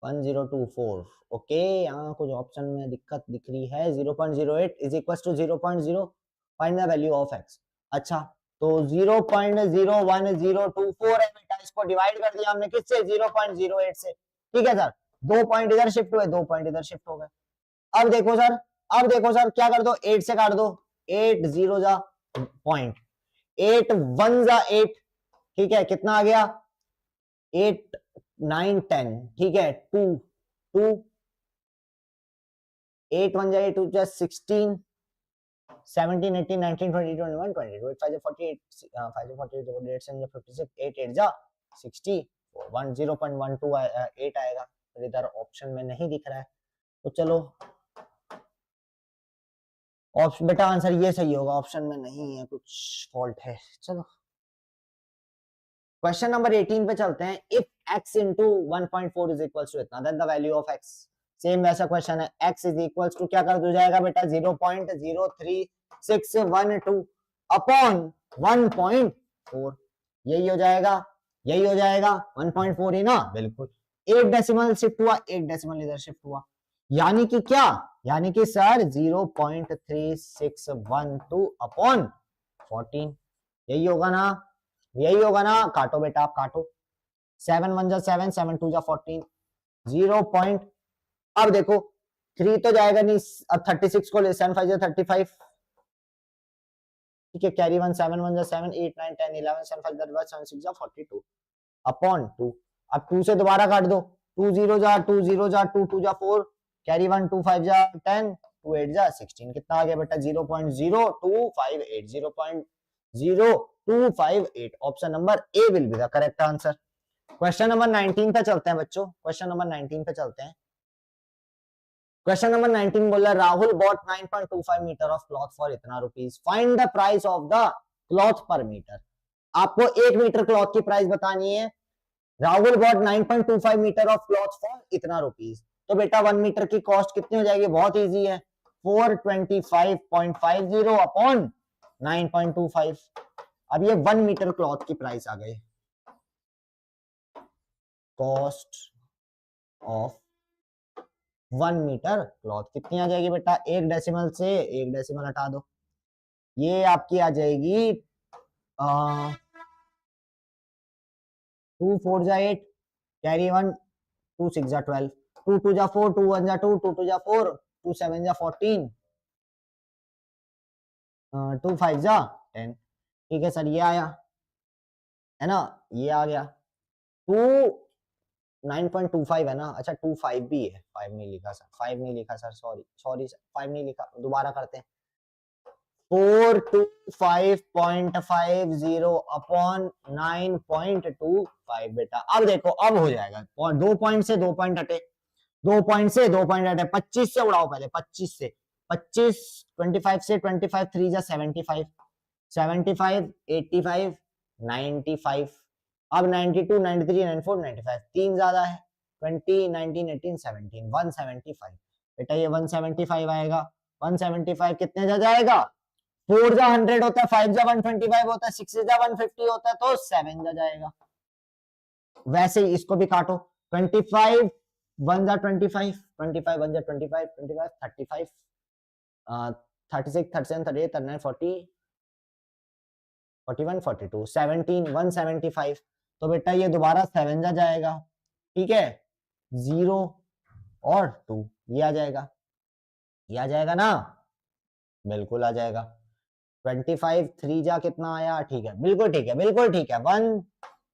[SPEAKER 1] 1024। ओके, यहाँ कुछ ऑप्शन में दिक्कत दिख रही है। 0.08 is equal to 0.0, find the value of x। अच्छा, तो 0.01024 है बेटा, इसको डिवाइड कर दिया हमने किससे? 0.08 से। ठीक है सर, दो पॉइंट इधर शिफ्ट हुए, दो पॉइंट इधर शिफ्ट हो गए। अब देखो सर, अब देखो सर, क्या कर दो? 8 से काट दो, 8 0 जा पॉइंट, 8 1 जा 8, ठीक है, कितना आ गया? 8 9 10, ठीक है, 2 2, 8 1 जा 8 2 जा 16, 17 18 19 20 21 22, 8 5 जा 48, 5 जा 48, 8 7 जा 56, 8 8 जा 60, 0.128 आएगा। फिर इधर ऑप्शन में नहीं दिख रहा है, तो चलो ऑप्शन बेटा आंसर ये सही होगा, ऑप्शन में नहीं है, कुछ फॉल्ट है। चलो क्वेश्चन नंबर 18 पे चलते हैं। If x into 1.4 is equal to इतना, then the value of x। Same वैसा क्वेश्चन है, x इज इक्वल टू क्या कर दो जाएगा बेटा? 0.03612 अपॉन 1.4, यही हो जाएगा, यही हो जाएगा 1.4 ही ना? बिल्कुल, एक डेसिमल शिफ्ट हुआ, एक डेसिमल इधर शिफ्ट हुआ, यानी कि क्या? यानी कि सर 0.3612 अपॉन 14, यही होगा ना? यही होगा ना? काटो बेटा, आप काटो, 7 1 जा 7, 7 2 जा 14, 0 पॉइंट, अब देखो 3 तो जाएगा नहीं, अब 36 को ले, 7 5 जा 35, ठीक है, कैरी 1, 7 1 जा 7, 8 9 10 11, 7 5 जा 12, 7 6 जा 42 अपॉन 2। अब 2 से दोबारा काट दो, 2 0 जा 2 0 जा 2 2 जा 4, कैरी 1 2 5 जा 10, 2 8 जा 16, कितना आ गया बेटा? 0.0258, 0.0258, option number A will be the correct answer. Question number 19 पे चलते हैं बच्चों, क्वेश्चन नंबर 19 पे चलते हैं। क्वेश्चन नंबर 19 बोल रहा है, Rahul bought 9.25 metre of cloth for इतना rupees, find the price of the cloth per metre. आपको 1 मीटर क्लॉथ की प्राइस बतानी है। Rahul bought 9.25 metre of cloth for इतना रुपीज, तो बेटा 1 मीटर की कॉस्ट कितनी हो जाएगी? बहुत इजी है, 425.50 अपॉन 9.25। अब ये 1 मीटर क्लॉथ की प्राइस आ गई, कॉस्ट ऑफ 1 मीटर क्लॉथ कितनी आ जाएगी बेटा, एक डेसिमल से एक डेसिमल हटा दो, ये आपकी आ जाएगी 2 4 जा 8, कैरी 1, 2 6 जा 12, 2 2 जा 4, 2 1 जा 2, 2 2 जा 4, 2 7 जा 14, 2 5 जा 10। ठीक है सर, ये आया है ना, ये आ गया। 9.25 है ना, अच्छा 25 भी है, 5 नहीं लिखा सर, 5 नहीं लिखा सर, सॉरी सॉरी सर, 5 नहीं लिखा, दोबारा करते हैं। 425.50 अपॉन 9.25 बेटा, अब देखो अब हो जाएगा, और 2 पॉइंट से 2 पॉइंट हटे, 2 पॉइंट से 2 पॉइंट हटे, 25 से उड़ाओ पहले, 25 से 25, 25 से 25, 3 जा 75, 75, 85, 95, अब 92, 93, 94, 95, 3 ज्यादा है, 20, 19, 18, 17, 175 बेटा, ये 175 आएगा। 175 कितने जा जाएगा, 4 जा 100 होता है, 5 जा 125 होता है, 6 जा 150 होता है, तो 7 जा जाएगा। वैसे ही इसको भी काटो, 25 1 जा 25, 25 1 जा 25, 25 35, 36, 37, 38, 39, 40, 41, 42, 17, 175, तो बेटा ये दोबारा 7 जा जाएगा। ठीक है, 0 और 2 ये आ जाएगा, ये आ जाएगा ना, बिल्कुल आ जाएगा। 25 3 जा कितना आया, ठीक है बिल्कुल ठीक है, बिल्कुल ठीक है,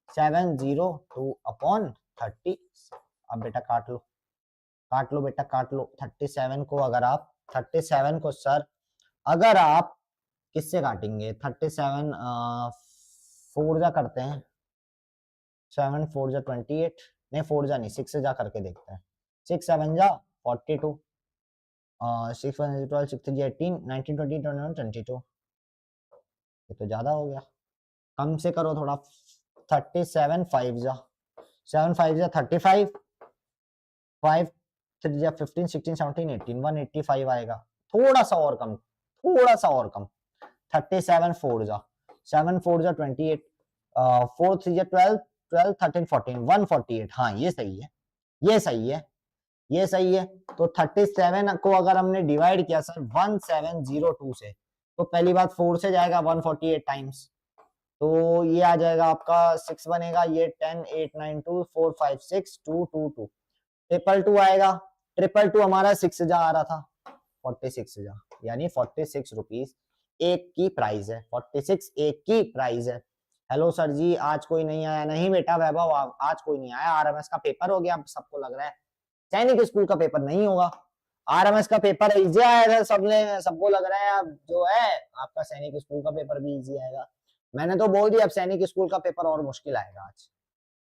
[SPEAKER 1] 1702 अपॉन 30। अब बेटा काट लो, काट लो बेटा काट लो, 37 को अगर आप 37 को सर अगर आप किससे काटेंगे, 37 4 जा करते हैं, 7 4 जा 28, नहीं 4 जा नहीं 6 से जा करके देखते हैं, 6 7 जा 42, 6 1 12, 6 3 18, 19 20 21 22, ये तो ज्यादा हो गया, कम से करो थोड़ा, 37 5 जा 7 5 जा 35, 5 3 जा 15 16 17 18, 185 आएगा, थोड़ा सा और कम, थोड़ा सा और कम, 37 4 जा 7 4 जा 28, 4 3 जा 12 12 13 14, 148, हाँ ये सही है, ये सही है, ये सही है। तो 37 को अगर हमने डिवाइड किया सर 1702 से, तो पहली बात 4 से जाएगा 148 टाइम्स, तो ये आ जाएगा आपका 6 बनेगा, ये 10 8 9 2 4 5 6 2 2 2, 222 आएगा, 222 हमारा 6 जा आ रहा था, 46 जा, यानी 46 रुपीज एक की प्राइस है, 46 एक की प्राइस है। हेलो सर जी, आज कोई नहीं आया, नहीं बेटा वैभव आज कोई नहीं आया, आरएमएस का पेपर हो गया, अब सबको लग रहा है सैनिक स्कूल का पेपर नहीं होगा, आरएमएस का पेपर इजी आएगा, सबने सबको लग रहा है अब जो है आपका सैनिक स्कूल का पेपर भी इजी आएगा। मैंने तो बोल दिया अब सैनिक स्कूल का पेपर और मुश्किल आएगा आज,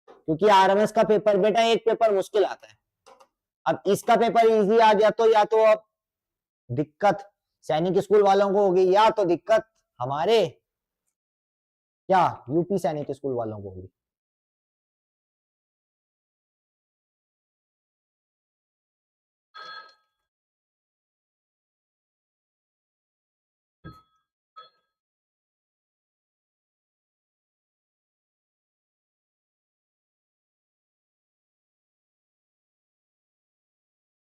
[SPEAKER 1] क्योंकि आरएमएस का पेपर बेटा एक पेपर मुश्किल आता है, अब इसका पेपर इजी आ गया तो या तो अब दिक्कत सैनिक स्कूल वालों को होगी, या तो दिक्कत हमारे क्या यूपी सैनिक स्कूल वालों को होगी।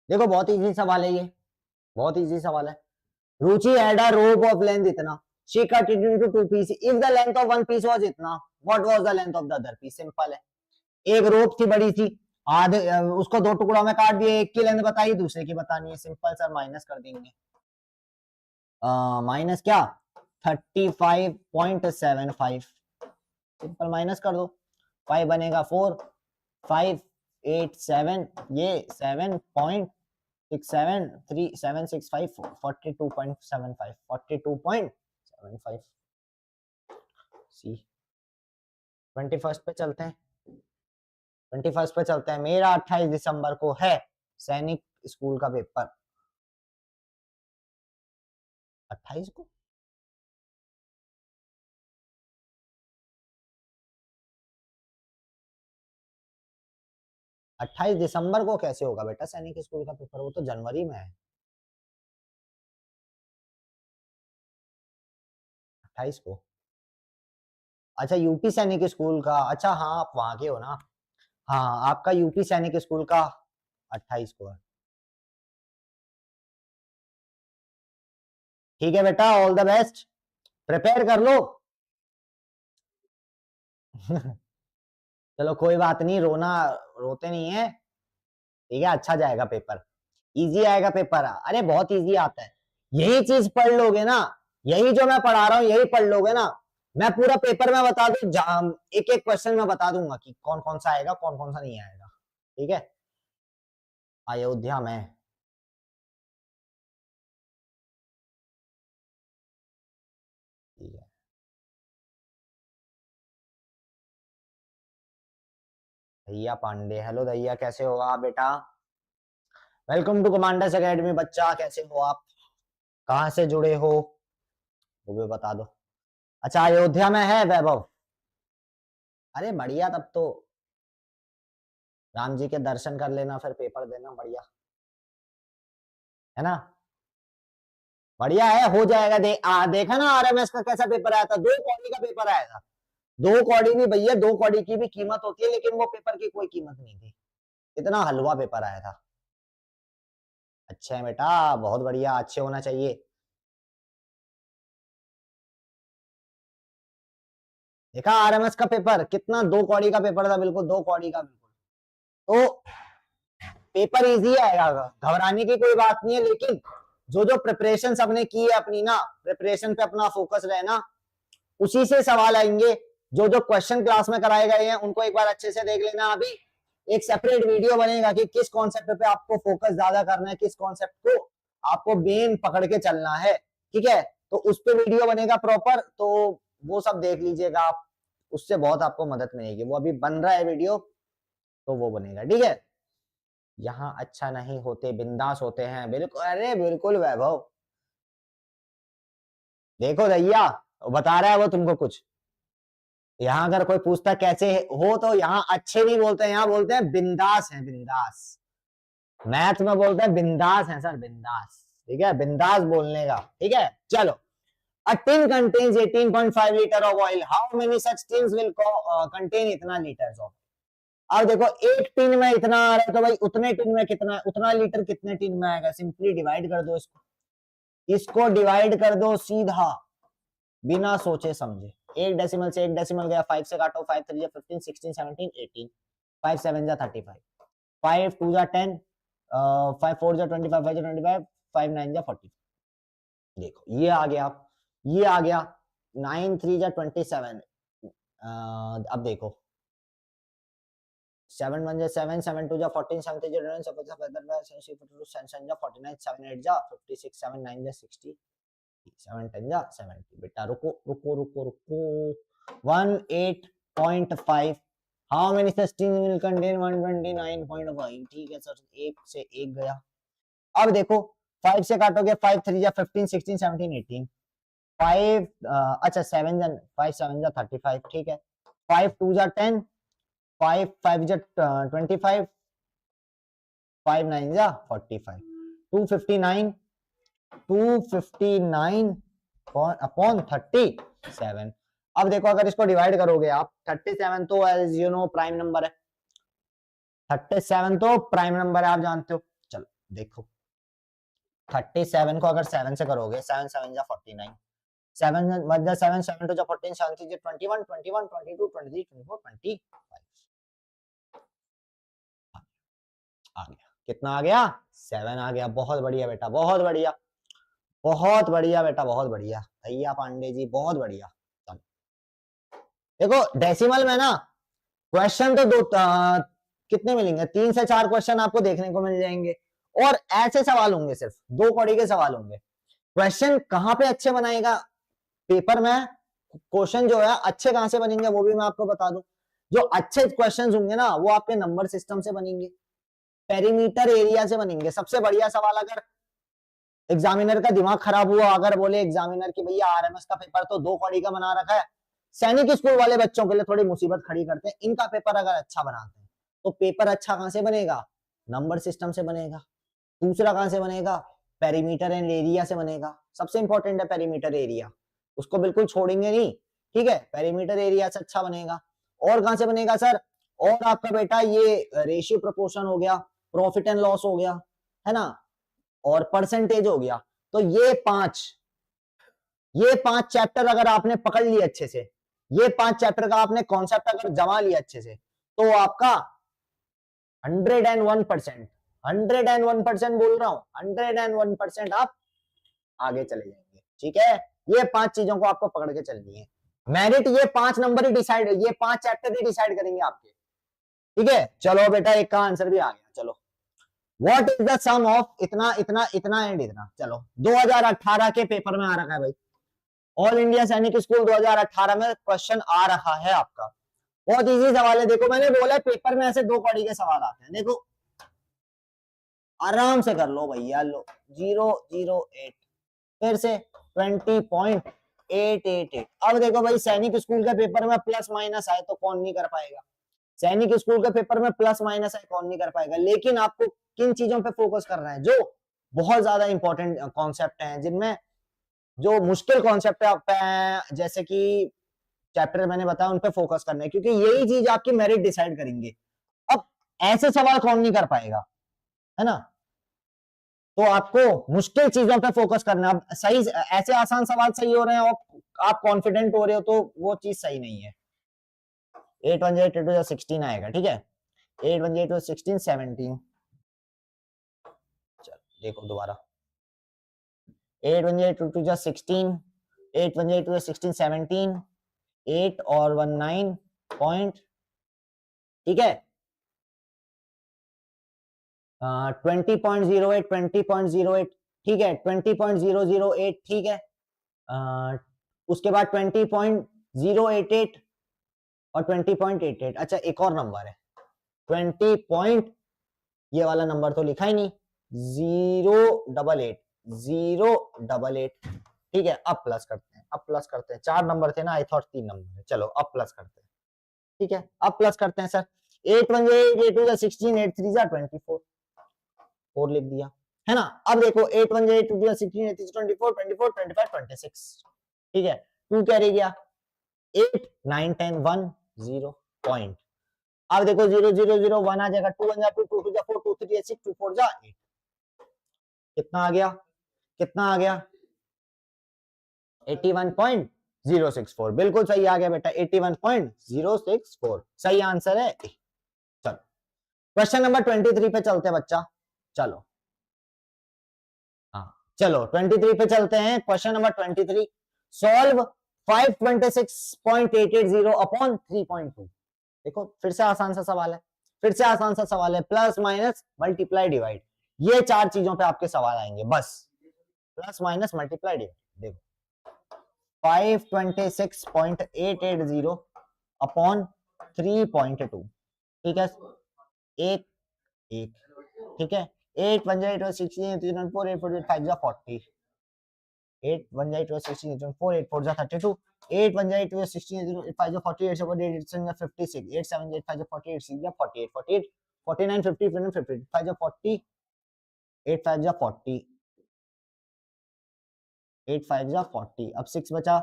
[SPEAKER 1] देखो बहुत इजी सवाल है ये, बहुत इजी सवाल है। रुचि had a rope of length इतना, she cut it into 2 pieces, if the length of one piece was इतना, what was the length of the other piece, simple है, एक रोप थी बड़ी सी, आधे उसको दो टुकड़ों में काट दिए, एक की लेंथ बताई दूसरे की बतानी है, सिंपल सर माइनस कर देंगे, माइनस क्या 35.75, सिंपल माइनस कर दो, 5 बनेगा 4 5 8 7, ये 7.673 765 42.75 42.75 सी। 21 पे चलते हैं, 21 पे चलते हैं, मेरा 28 दिसंबर को है सैनिक स्कूल का पेपर, 28 को 28 दिसंबर को कैसे होगा बेटा सैनिक स्कूल का पेपर, वो तो जनवरी में है, 28 को। अच्छा यूपी सैनिक स्कूल का, अच्छा हाँ आप वहां के हो ना, हाँ आपका यूपी सैनिक स्कूल का 28 को है, ठीक है बेटा, ऑल द बेस्ट, प्रिपेयर कर लो। चलो कोई बात नहीं, रोना रोते नहीं है, ठीक है, अच्छा जाएगा पेपर, इजी आएगा पेपर। अरे बहुत इजी आता है, यही चीज पढ़ लोगे ना, यही जो मैं पढ़ा रहा हूँ यही पढ़ लोगे ना, मैं पूरा पेपर में बता दूं, एक एक क्वेश्चन में बता दूंगा कि कौन कौन सा आएगा कौन कौन सा नहीं आएगा। ठीक है, अयोध्या में ठीक है, दैया पांडे, हेलो दैया, कैसे हो आप बेटा? वेलकम टू कमांडर्स एकेडमी बच्चा, कैसे हो आप, कहाँ से जुड़े हो वो भी बता दो। अच्छा अयोध्या में है वैभव, अरे बढ़िया, तब तो राम जी के दर्शन कर लेना, फिर पेपर देना, बढ़िया है ना, बढ़िया है, हो जाएगा। देखा ना आरएमएस का कैसा पेपर आया था, 2 कौड़ी का पेपर आया था, 2 कौड़ी भी भैया, 2 कौड़ी की भी कीमत होती है, लेकिन वो पेपर की कोई कीमत नहीं थी, इतना हलवा पेपर आया था। अच्छा है बेटा, बहुत बढ़िया, अच्छे होना चाहिए। देखा आरएमएस का पेपर कितना, 2 कौड़ी का पेपर था, बिल्कुल 2 कौड़ी का, बिल्कुल। तो पेपर इजी आएगा, घबराने की कोई बात नहीं है, लेकिन जो जो प्रिपरेशन सबने की है अपनी ना, प्रिपरेशन पे अपना फोकस रहना, उसी से सवाल आएंगे। जो जो क्वेश्चन क्लास में कराए गए हैं उनको एक बार अच्छे से देख लेना। अभी एक सेपरेट वीडियो बनेगा कि किस कॉन्सेप्ट पे आपको फोकस ज्यादा करना है, किस कॉन्सेप्ट को आपको मेन पकड़ के चलना है, ठीक है, तो उस पे वीडियो बनेगा प्रॉपर, तो वो सब देख लीजिएगा आप, उससे बहुत आपको मदद मिलेगी। वो अभी बन रहा है वीडियो, तो वो बनेगा, ठीक है। यहाँ अच्छा नहीं होते, बिंदास होते हैं, बिल्कुल, अरे बिल्कुल वैभव, देखो भैया, बता रहा है वो तुमको कुछ, यहाँ अगर कोई पूछता कैसे हो, तो यहाँ अच्छे नहीं बोलते हैं, यहाँ बोलते हैं बिंदास है, बिंदास, मैथ में बोलते हैं बिंदास है सर, बिंदास, ठीक है, बिंदास बोलने का, ठीक है। चलो, a tin contains 18.5 liter of oil, how many such tins will contain इतना liters of, अब देखो एक टिन में इतना आ रहा है, तो भाई उतने टिन में कितना, उतना लीटर कितने टिन में आएगा, सिंपली डिवाइड कर दो इसको, इसको डिवाइड कर दो सीधा, बिना सोचे समझे, एक डेसिमल से एक डेसिमल गया, 5 से काटो, 5 3 15 16 17 18, 5 7 35, 5 2 10, 5 4 25, 5 25, 5 9 40, देखो ये आ गया, ये आ गया, 9 3 27, अब देखो 7 1 7 7 2 14 7 3 11 7 7 7 49 7 8 56 7 9 60 7 10 70, बेटा रुको रुको रुको रुको, 18.5, how many sustain will contain 129.5, ठीक है सर, एक से एक गया। अब देखो 5 से काटोगे, 5 3 15 16 17 18, 5 अच्छा 7 5 7 35, ठीक है, 5 2 10, 5 5 25, 5 9 45, 259, 259 अपॉन 37। अब देखो अगर इसको डिवाइड करोगे आप, 37 तो as you know prime number है, 37 तो प्राइम नंबर है, आप जानते हो। चलो देखो 37 को अगर 7 से करोगे, 7 7 जा 49, 7 1 7 7 2 जा 14, 7 3 जा 21 21 22 23 24 25, आ गया, कितना आ गया, 7 आ गया, बहुत बढ़िया बेटा, बहुत बढ़िया, बहुत बढ़िया बेटा, बहुत बढ़िया भैया पांडे जी, बहुत बढ़िया। देखो डेसिमल में ना क्वेश्चन तो कितने मिलेंगे, 3 से 4 क्वेश्चन आपको देखने को मिल जाएंगे, और ऐसे सवाल होंगे, सिर्फ 2 कौड़ी के सवाल होंगे। क्वेश्चन कहाँ पे अच्छे बनाएगा पेपर में, क्वेश्चन जो है अच्छे कहां से बनेंगे वो भी मैं आपको बता दूं। जो अच्छे क्वेश्चंस होंगे ना वो आपके नंबर सिस्टम से बनेंगे, पेरीमीटर एरिया से बनेंगे। सबसे बढ़िया सवाल, अगर एग्जामिनर का दिमाग खराब हुआ, अगर बोले एग्जामिनर की भैया आरएमएस का पेपर तो 2 कौड़ी का बना रखा है, सैनिक स्कूल वाले बच्चों के लिए थोड़ी मुसीबत खड़ी करते हैं, इनका पेपर अगर अच्छा बनाते हैं तो पेपर अच्छा कहां से बनेगा, नंबर सिस्टम से बनेगा। दूसरा कहां से बनेगा, पेरीमीटर एंड एरिया से बनेगा, सबसे इंपॉर्टेंट है पेरीमीटर एरिया, उसको बिल्कुल छोड़ेंगे नहीं, ठीक है, पेरीमीटर एरिया से अच्छा बनेगा। और कहां से बनेगा सर, और आपका बेटा ये रेशियो प्रोपोर्शन हो गया, प्रॉफिट एंड लॉस हो गया, है ना, और परसेंटेज हो गया। तो ये 5 ये 5 चैप्टर अगर आपने पकड़ लिए अच्छे से, ये 5 चैप्टर का आपने कॉन्सेप्ट अगर जमा लिया अच्छे से, तो आपका 101%, 101% बोल रहा हूं, 101% आप आगे चले जाएंगे। ठीक है, ये 5 चीजों को आपको पकड़ के चलनी है। मेरिट ये 5 नंबर ही डिसाइड, ये 5 चैप्टर ही डिसाइड करेंगे आपके। ठीक है, चलो बेटा एक का आंसर भी आ गया। चलो, what is the sum of इतना इतना इतना एंड इतना। चलो 2018 के पेपर में आ रखा है भाई, ऑल इंडिया सैनिक स्कूल 2018 में क्वेश्चन आ रहा है आपका। बहुत इजी सवाल है, देखो मैंने बोला पेपर में ऐसे 2 कड़ी के सवाल आते हैं, देखो आराम से कर लो भैया। लो 008 फिर से 20.888। अब देखो भाई सैनिक स्कूल के पेपर में प्लस माइनस आए तो कौन नहीं कर पाएगा, सैनिक स्कूल के पेपर में प्लस माइनस आए कौन नहीं कर पाएगा। लेकिन आपको किन चीजों पे फोकस करना है, जो बहुत ज्यादा इंपॉर्टेंट कॉन्सेप्ट हैं, जिनमें जो मुश्किल कॉन्सेप्ट है आप जैसे कि चैप्टर मैंने बताया, उन पे फोकस करना है, क्योंकि यही चीज आपकी मेरिट डिसाइड करेंगे। अब ऐसे सवाल कौन नहीं कर पाएगा, है ना। तो आपको मुश्किल चीजों पे फोकस करना है। सही, ऐसे आसान सवाल सही हो रहे हैं और आप कॉन्फिडेंट हो रहे हो, तो वो चीज सही नहीं है। 8 1 8 2 16 आएगा। ठीक है, 8 1 8 16 17। चल देखो दोबारा, 8 1 8 2 16, 8 1 8 16 17, 8 और 1 9 पॉइंट। ठीक है, 20.08, 20.08। ठीक है, 20.008। ठीक है, उसके बाद 20.088 और 20.88। अच्छा एक और नंबर है 20 पॉइंट, ये वाला नंबर तो लिखा ही नहीं, 088, 088। ठीक है, अब प्लस करते हैं, अब प्लस करते हैं। 4 नंबर थे ना, आई थॉट 3 नंबर है। चलो अब प्लस करते हैं। ठीक है, अब प्लस करते हैं सर। 8 1 8 8 2 16, 8 3 24, 4 लिख दिया, है ना। अब देखो 8 1 8 2 16, 8 3 24, 24 25 26। ठीक है, 2 क्या रह गया, 8 9 10 1 0 पॉइंट। अब देखो 0 0 0 1 आ जाएगा, 2 1 जा 2, 2 2 जा 4, 2 3 जा 6, 2 4 जा 8। कितना आ गया, कितना आ गया, 81.064। बिल्कुल सही आ गया बेटा, 81.064 सही आंसर है। चलो क्वेश्चन नंबर 23 पे चलते हैं बच्चा। चलो हाँ, चलो 23 पे चलते हैं। Question number 23, solve 526.880 upon 3.2। देखो फिर से आसान सा सवाल है, फिर से आसान सा सवाल है। प्लस माइनस मल्टीप्लाई डिवाइड, ये 4 चीजों पे आपके सवाल आएंगे बस। Plus minus multiply divide. देखो 526.880 अपॉन 3.2। ठीक है, एक एक। ठीक है, 8 1 8 16 3 4 8 4 5 जा 40, 8 1 8 16 4 8 4 जा 32, 8 1 8 16 5 जा 48, 8 7 8 जा 56, 8 7 8 5 जा 48, 6 जा 48, 48 49 50 50 5 जा 40, 8 5 जा 40, 8 5 जा 40। अब 6 बचा।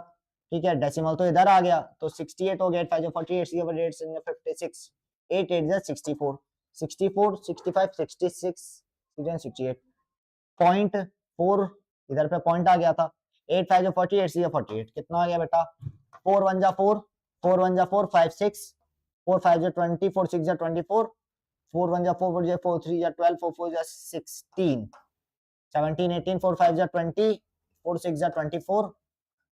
[SPEAKER 1] ठीक है, डेसिमल तो इधर आ गया, तो 68 हो गया। 8 5 जा 48, 6 8 7 जा 56, 8 8 जा 64, 64 65 66 68 पॉइंट 4। इधर पे पॉइंट आ गया था। 8 5 जा 48, 6 48। कितना आ गया बेटा, 4 1 जा 4, 4 1 जा 4 5 6, 4 5 जा 20, 4 6 जा 24, 4 1 जा 4 4 जा 4 3 जा 12, 4 4 जा 16, 17 18, 4 5 जा 20, 4 6 जा 24,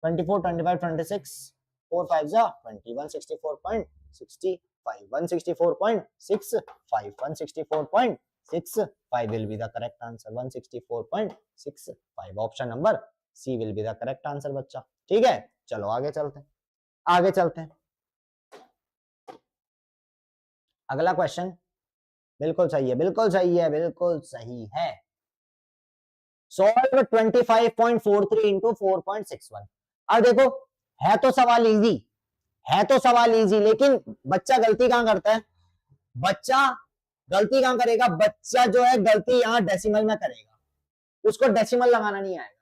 [SPEAKER 1] 24 25 26, 4 5 जा 20, 164.65, 164.65, 164.65 will be the correct answer, 164.65। Option number C will be the correct answer बच्चा। ठीक है, चलो आगे चलते हैं, आगे चलते हैं। अगला क्वेश्चन बिल्कुल सही है, बिल्कुल सही है, बिल्कुल सही है। Solve 25.43 into 4.61। अब देखो है तो सवाल इजी, है तो सवाल इजी, लेकिन बच्चा गलती कहां करता है, बच्चा गलती कहां करेगा, बच्चा जो है गलती यहां डेसिमल में करेगा, उसको डेसिमल लगाना नहीं आएगा।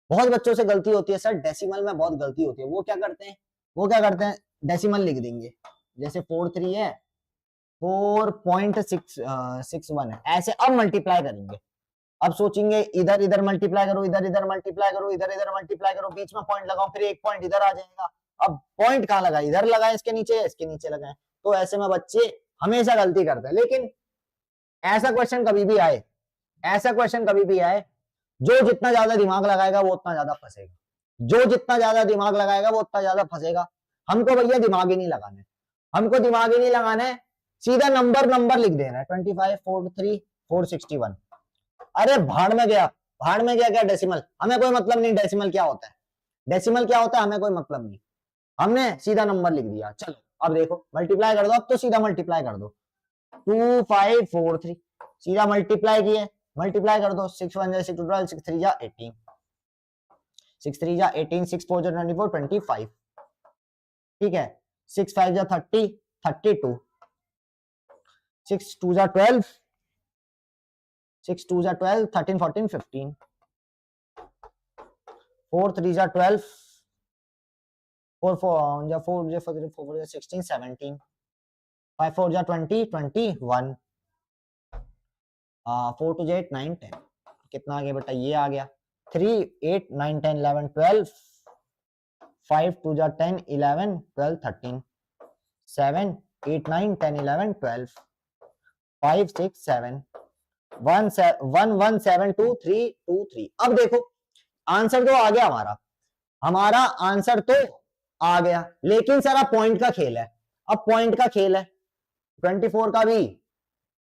[SPEAKER 1] बहुत बच्चों से गलती होती है सर, डेसिमल में बहुत गलती होती है। वो क्या करते हैं, वो क्या करते हैं, डेसिमल लिख देंगे, जैसे 43 है 4.661 है, ऐसे अब मल्टीप्लाई करेंगे। अब सोचेंगे इधर इधर मल्टीप्लाई करो, इधर इधर मल्टीप्लाई करो, इधर इधर मल्टीप्लाई करो, बीच में पॉइंट लगाओ, फिर एक पॉइंट इधर आ जाएगा। अब पॉइंट कहाँ लगाए, इधर लगाए इसके नीचे लगाए। तो ऐसे में बच्चे हमेशा गलती करते हैं। लेकिन ऐसा क्वेश्चन कभी भी आए, ऐसा क्वेश्चन कभी भी आए, जो जितना ज्यादा दिमाग लगाएगा वो उतना ज्यादा फंसेगा, जो जितना ज्यादा दिमाग लगाएगा वो उतना ज्यादा फंसेगा। हमको भैया दिमाग ही नहीं लगाना है, हमको दिमाग ही नहीं लगाना है, सीधा नंबर नंबर लिख देना है 25, 43, 461। अरे भाड़ में गया, भाड़ में गया क्या डेसिमल, हमें कोई मतलब नहीं डेसिमल क्या होता है, डेसिमल क्या होता है हमें कोई मतलब नहीं, हमने सीधा नंबर लिख दिया। चलो अब देखो मल्टीप्लाई कर दो, अब तो सीधा मल्टीप्लाई कर दो, 2543 सीधा मल्टीप्लाई किए, मल्टीप्लाई कर दो, 6 1 6 2 12, 6 3 18, 6 3 18, 6 4 24 25, ठीक है, 6 5 30 32, 6 2 12, 6 2 12, 13 14 15, 4 3 12, 4 4 4 4 16 17, 5 4 20 21, 4 2 8 9 10, कितना आ गया बेटा, ये आ गया 3 8 9 10 11 12, 5 2 10 11 12 13, 7 8 9 10 11 12, 5 6 7 1 1 1 7 2 3 2 3। अब देखो आंसर तो आ गया हमारा, हमारा आंसर तो आ गया, लेकिन सारा पॉइंट का खेल है। अब पॉइंट का खेल है 24 का भी,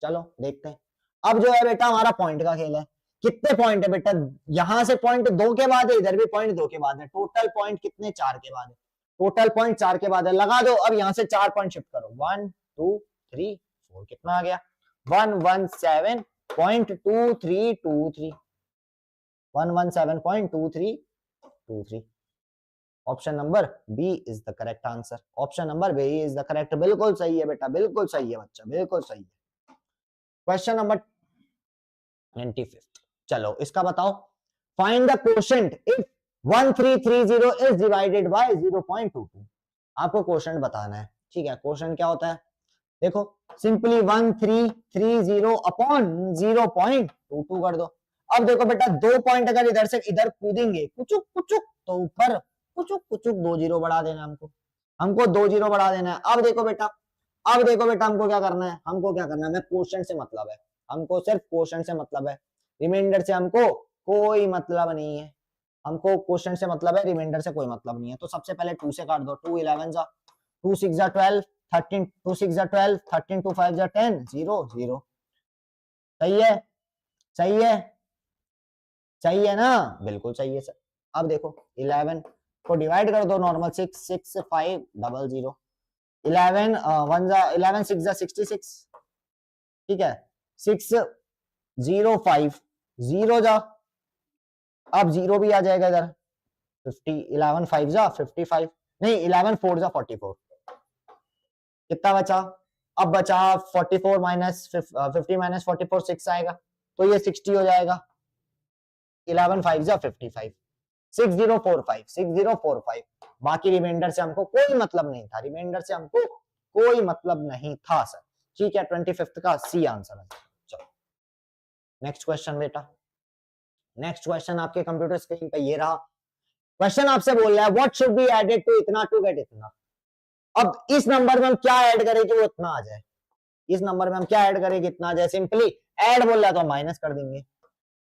[SPEAKER 1] चलो देखते हैं। अब जो है बेटा हमारा पॉइंट का खेल है, कितने पॉइंट है बेटा, यहां से पॉइंट 2 के बाद है, इधर भी पॉइंट 2 के बाद है, टोटल पॉइंट कितने, 4 के बाद है, टोटल पॉइंट 4 के बाद है। लगा दो, अब यहां से 4 पॉइंट शिफ्ट करो, 1 2 3 4, कितना आ गया 117.2323, 117.2323। Option number B is the correct answer, option number B is the correct, बिल्कुल सही है बेटा, बिल्कुल सही है बच्चा, बिल्कुल सही है। क्वेश्चन नंबर 25, चलो इसका बताओ, find the quotient if 1330 is divided bye 0.22। आपको क्वोशंट बताना है, ठीक है। क्वोशंट क्या होता है, देखो सिंपली 1330 अपॉन 0.22 कर दो। अब देखो बेटा 2 पॉइंट अगर इधर से इधर कूदेंगे कुचुक कुचुक, तो ऊपर कुचुक कुचुक 2 जीरो बढ़ा देना, हमको 2 जीरो बढ़ा देना है। अब देखो बेटा, अब देखो बेटा हमको क्या करना है, हमको क्या करना है, हमें क्वोशंट से मतलब है, हमको सिर्फ क्वोशंट से मतलब है, रिमाइंडर से हमको कोई मतलब नहीं है, हमको क्वोशंट से मतलब है, रिमाइंडर से कोई मतलब नहीं है। तो सबसे पहले 2 से काट दो, 2 11 जा, 2 6 जा 12, 13 2 6 जा 12, 13 2 5 जा 10, 0 0। सही है, सही है, सही है ना, बिल्कुल सही है सर। अब देखो 11 को डिवाइड कर दो नॉर्मल, 6 6 5 00, 11 1 जा 11 6 जा 66, ठीक है, 6 0 5 0 जा, अब 0 भी आ जाएगा इधर, 50 11 5 जा 55, नहीं 11 4 जा 44, कितना बचा, अब बचा 44 माइनस 50 माइनस 44 6 आएगा, तो ये 60 हो जाएगा, 11 5 जा 55, 6045 6045। बाकी रिमाइंडर से हमको कोई मतलब नहीं था, रिमाइंडर से हमको कोई मतलब नहीं था सर, ठीक है। 25 का सी आंसर है। चलो नेक्स्ट क्वेश्चन बेटा, नेक्स्ट क्वेश्चन आपके कंप्यूटर स्क्रीन पे ये रहा। क्वेश्चन आपसे बोल रहा है what should be added to इतना टू गेट इतना। अब इस नंबर में हम क्या ऐड करें कि वो इतना आ जाए, इस नंबर में हम क्या ऐड करें कि इतना आ जाए, सिंपली ऐड बोल रहा है तो हम माइनस कर देंगे,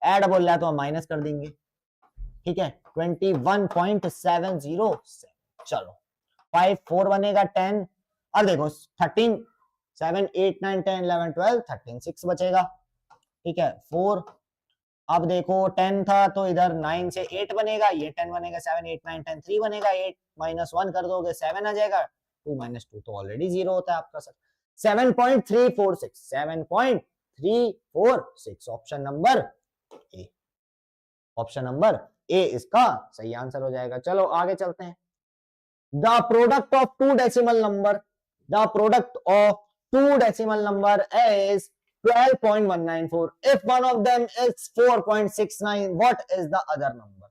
[SPEAKER 1] ऐड बोल रहा है तो हम माइनस कर देंगे, ठीक है। 21.707, चलो 5 4 बनेगा 10, और देखो 13 7 8 9 10 11 12 13 6 बचेगा, ठीक है 4। अब देखो 10 था तो इधर 9 से 8 बनेगा, ये 10 बनेगा, 7 8 9 10 3 बनेगा, 8 माइनस 1 कर दोगे 7 आ जाएगा, 2 माइनस 2 तो ऑलरेडी 0 होता है आपका sir. 7.346 7.346, option number A, option number A इसका सही आंसर हो जाएगा। चलो आगे चलते हैं। The product of two decimal number, the product of two decimal number is 12.194, if one of them is 4.69, what is the other number।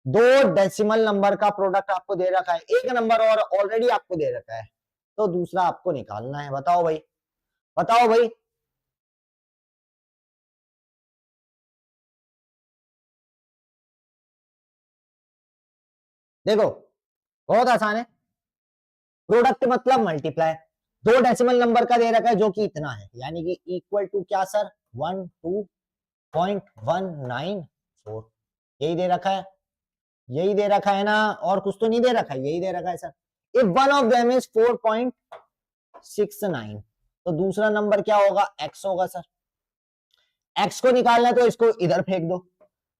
[SPEAKER 1] दो decimal number का प्रोडक्ट आपको दे रखा है, एक नंबर और ऑलरेडी आपको दे रखा है, तो दूसरा आपको निकालना है। बताओ भाई, बताओ भाई, देखो बहुत आसान है, प्रोडक्ट मतलब मल्टीप्लाई, दो डेसिमल नंबर का दे रखा है जो कि इतना है, यानी कि इक्वल टू क्या सर, 12.194, यही दे रखा है, यही दे रखा है ना, और कुछ तो नहीं दे रखा है, यही दे रखा है sir. If one of them is 4.69, तो दूसरा नंबर क्या होगा, x होगा सर। x को निकालना है तो इसको इधर फेंक दो,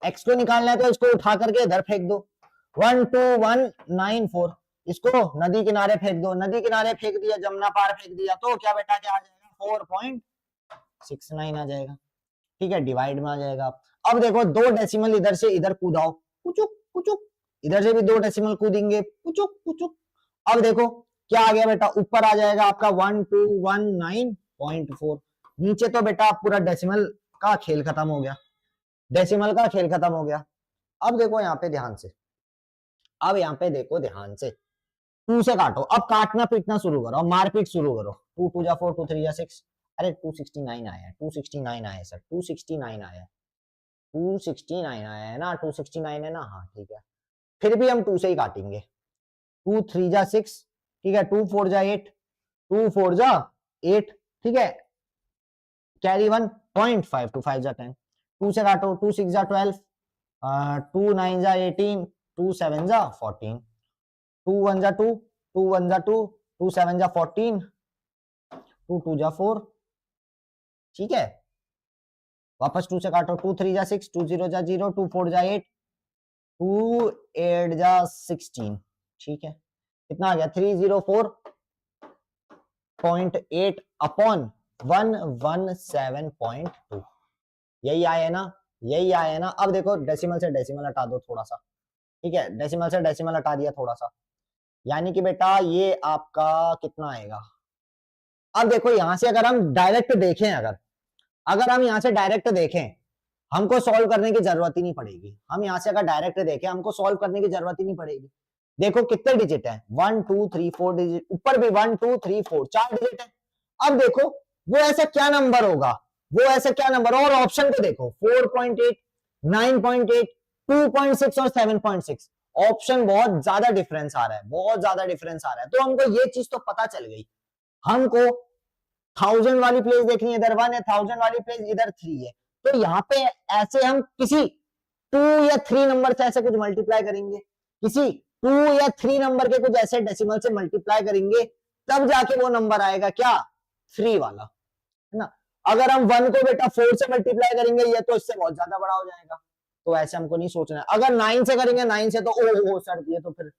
[SPEAKER 1] x को निकालना है तो इसको उठा करके इधर फेंक दो, 12194, इसको नदी किनारे फेंक दो, नदी किनारे फेंक दिया, जमुना पार फेंक दिया, तो क्या बेटा क्या आ जाएगा, 4.69 आ जाएगा। ठीक है, डिवाइड में आ जाएगा। अब देखो दो डेसिमल इधर से इधर कूदाओ, कुचुक कुचुक, इधर से भी दो डेसिमल कूदेंगे, कुचुक कुचुक। अब देखो क्या आ गया बेटा, ऊपर आ जाएगा आपका 1219.4, नीचे तो बेटा पूरा डेसिमल का खेल खत्म हो गया, डेसिमल का खेल खत्म हो गया। अब देखो यहाँ पे ध्यान से, अब यहाँ पे देखो ध्यान से, 2 से काटो, अब काटना पीटना शुरू करो, मारपीट शुरू करो, 2 2 जा 4, 2 3 जा 6, अरे 269 आया है, 269 आया सर, 269 आया, 269 आया है ना, 269 है ना, हाँ ठीक है, फिर भी हम 2 से ही काटेंगे, 2 3 जा 6, ठीक है, 2 4 जा 8, 2 4 जा 8, ठीक है, कैरी 1, 0.5 2 5 जा 10, 2 से काटो, 2 6 जा 12, 2 9 जा 18, 2 7 जा 14, 2 1 जा 2, 2 1 जा 2, 2 7 जा 14, 2 2 जा 4, ठीक है, वापस 2 से काटो, 2 3 जा 6, 2 0 जा 0, 2 4 जा 8, 2 8 जा 16, ठीक है, कितना आ गया, 304.8 अपॉन 117.2, यही आया ना, यही आया ना। अब देखो डेसिमल से डेसिमल हटा दो थोड़ा सा, ठीक है, डेसिमल से डेसिमल हटा दिया थोड़ा सा, यानी कि बेटा ये आपका कितना आएगा। अब देखो यहां से अगर हम डायरेक्ट देखें, अगर हम यहां से डायरेक्ट देखें, हमको सॉल्व करने की जरूरत ही नहीं पड़ेगी, हम यहां से अगर डायरेक्ट देखें हमको सॉल्व करने की जरूरत ही नहीं पड़ेगी। देखो कितने डिजिट है, 1 2 3 4 डिजिट, ऊपर भी 1 2 3 4 4 डिजिट है। अब देखो वो ऐसा क्या नंबर होगा, वो ऐसा क्या नंबर, और ऑप्शन को देखो, 4.8 9.8 2.6 और 7.6, ऑप्शन बहुत ज्यादा डिफरेंस आ रहा है, बहुत ज्यादा डिफरेंस आ रहा है, तो हमको ये चीज तो पता चल गई, हमको 1000 वाली प्लेस देखनी है, इधर 1 है, 1000 वाली प्लेस इधर 3 है, तो यहाँ पे ऐसे हम किसी 2 या 3 नंबर से ऐसे कुछ मल्टीप्लाई करेंगे, किसी 2 या 3 नंबर के कुछ ऐसे डेसिमल से मल्टीप्लाई करेंगे, तब जाके वो नंबर आएगा क्या, 3 वाला, है ना। अगर हम 1 को बेटा 4 से मल्टीप्लाई करेंगे, ये तो इससे बहुत ज्यादा बड़ा हो जाएगा, तो ऐसे हमको नहीं सोचना है। अगर 9 से करेंगे, 9 से तो ओ सर ये तो फिर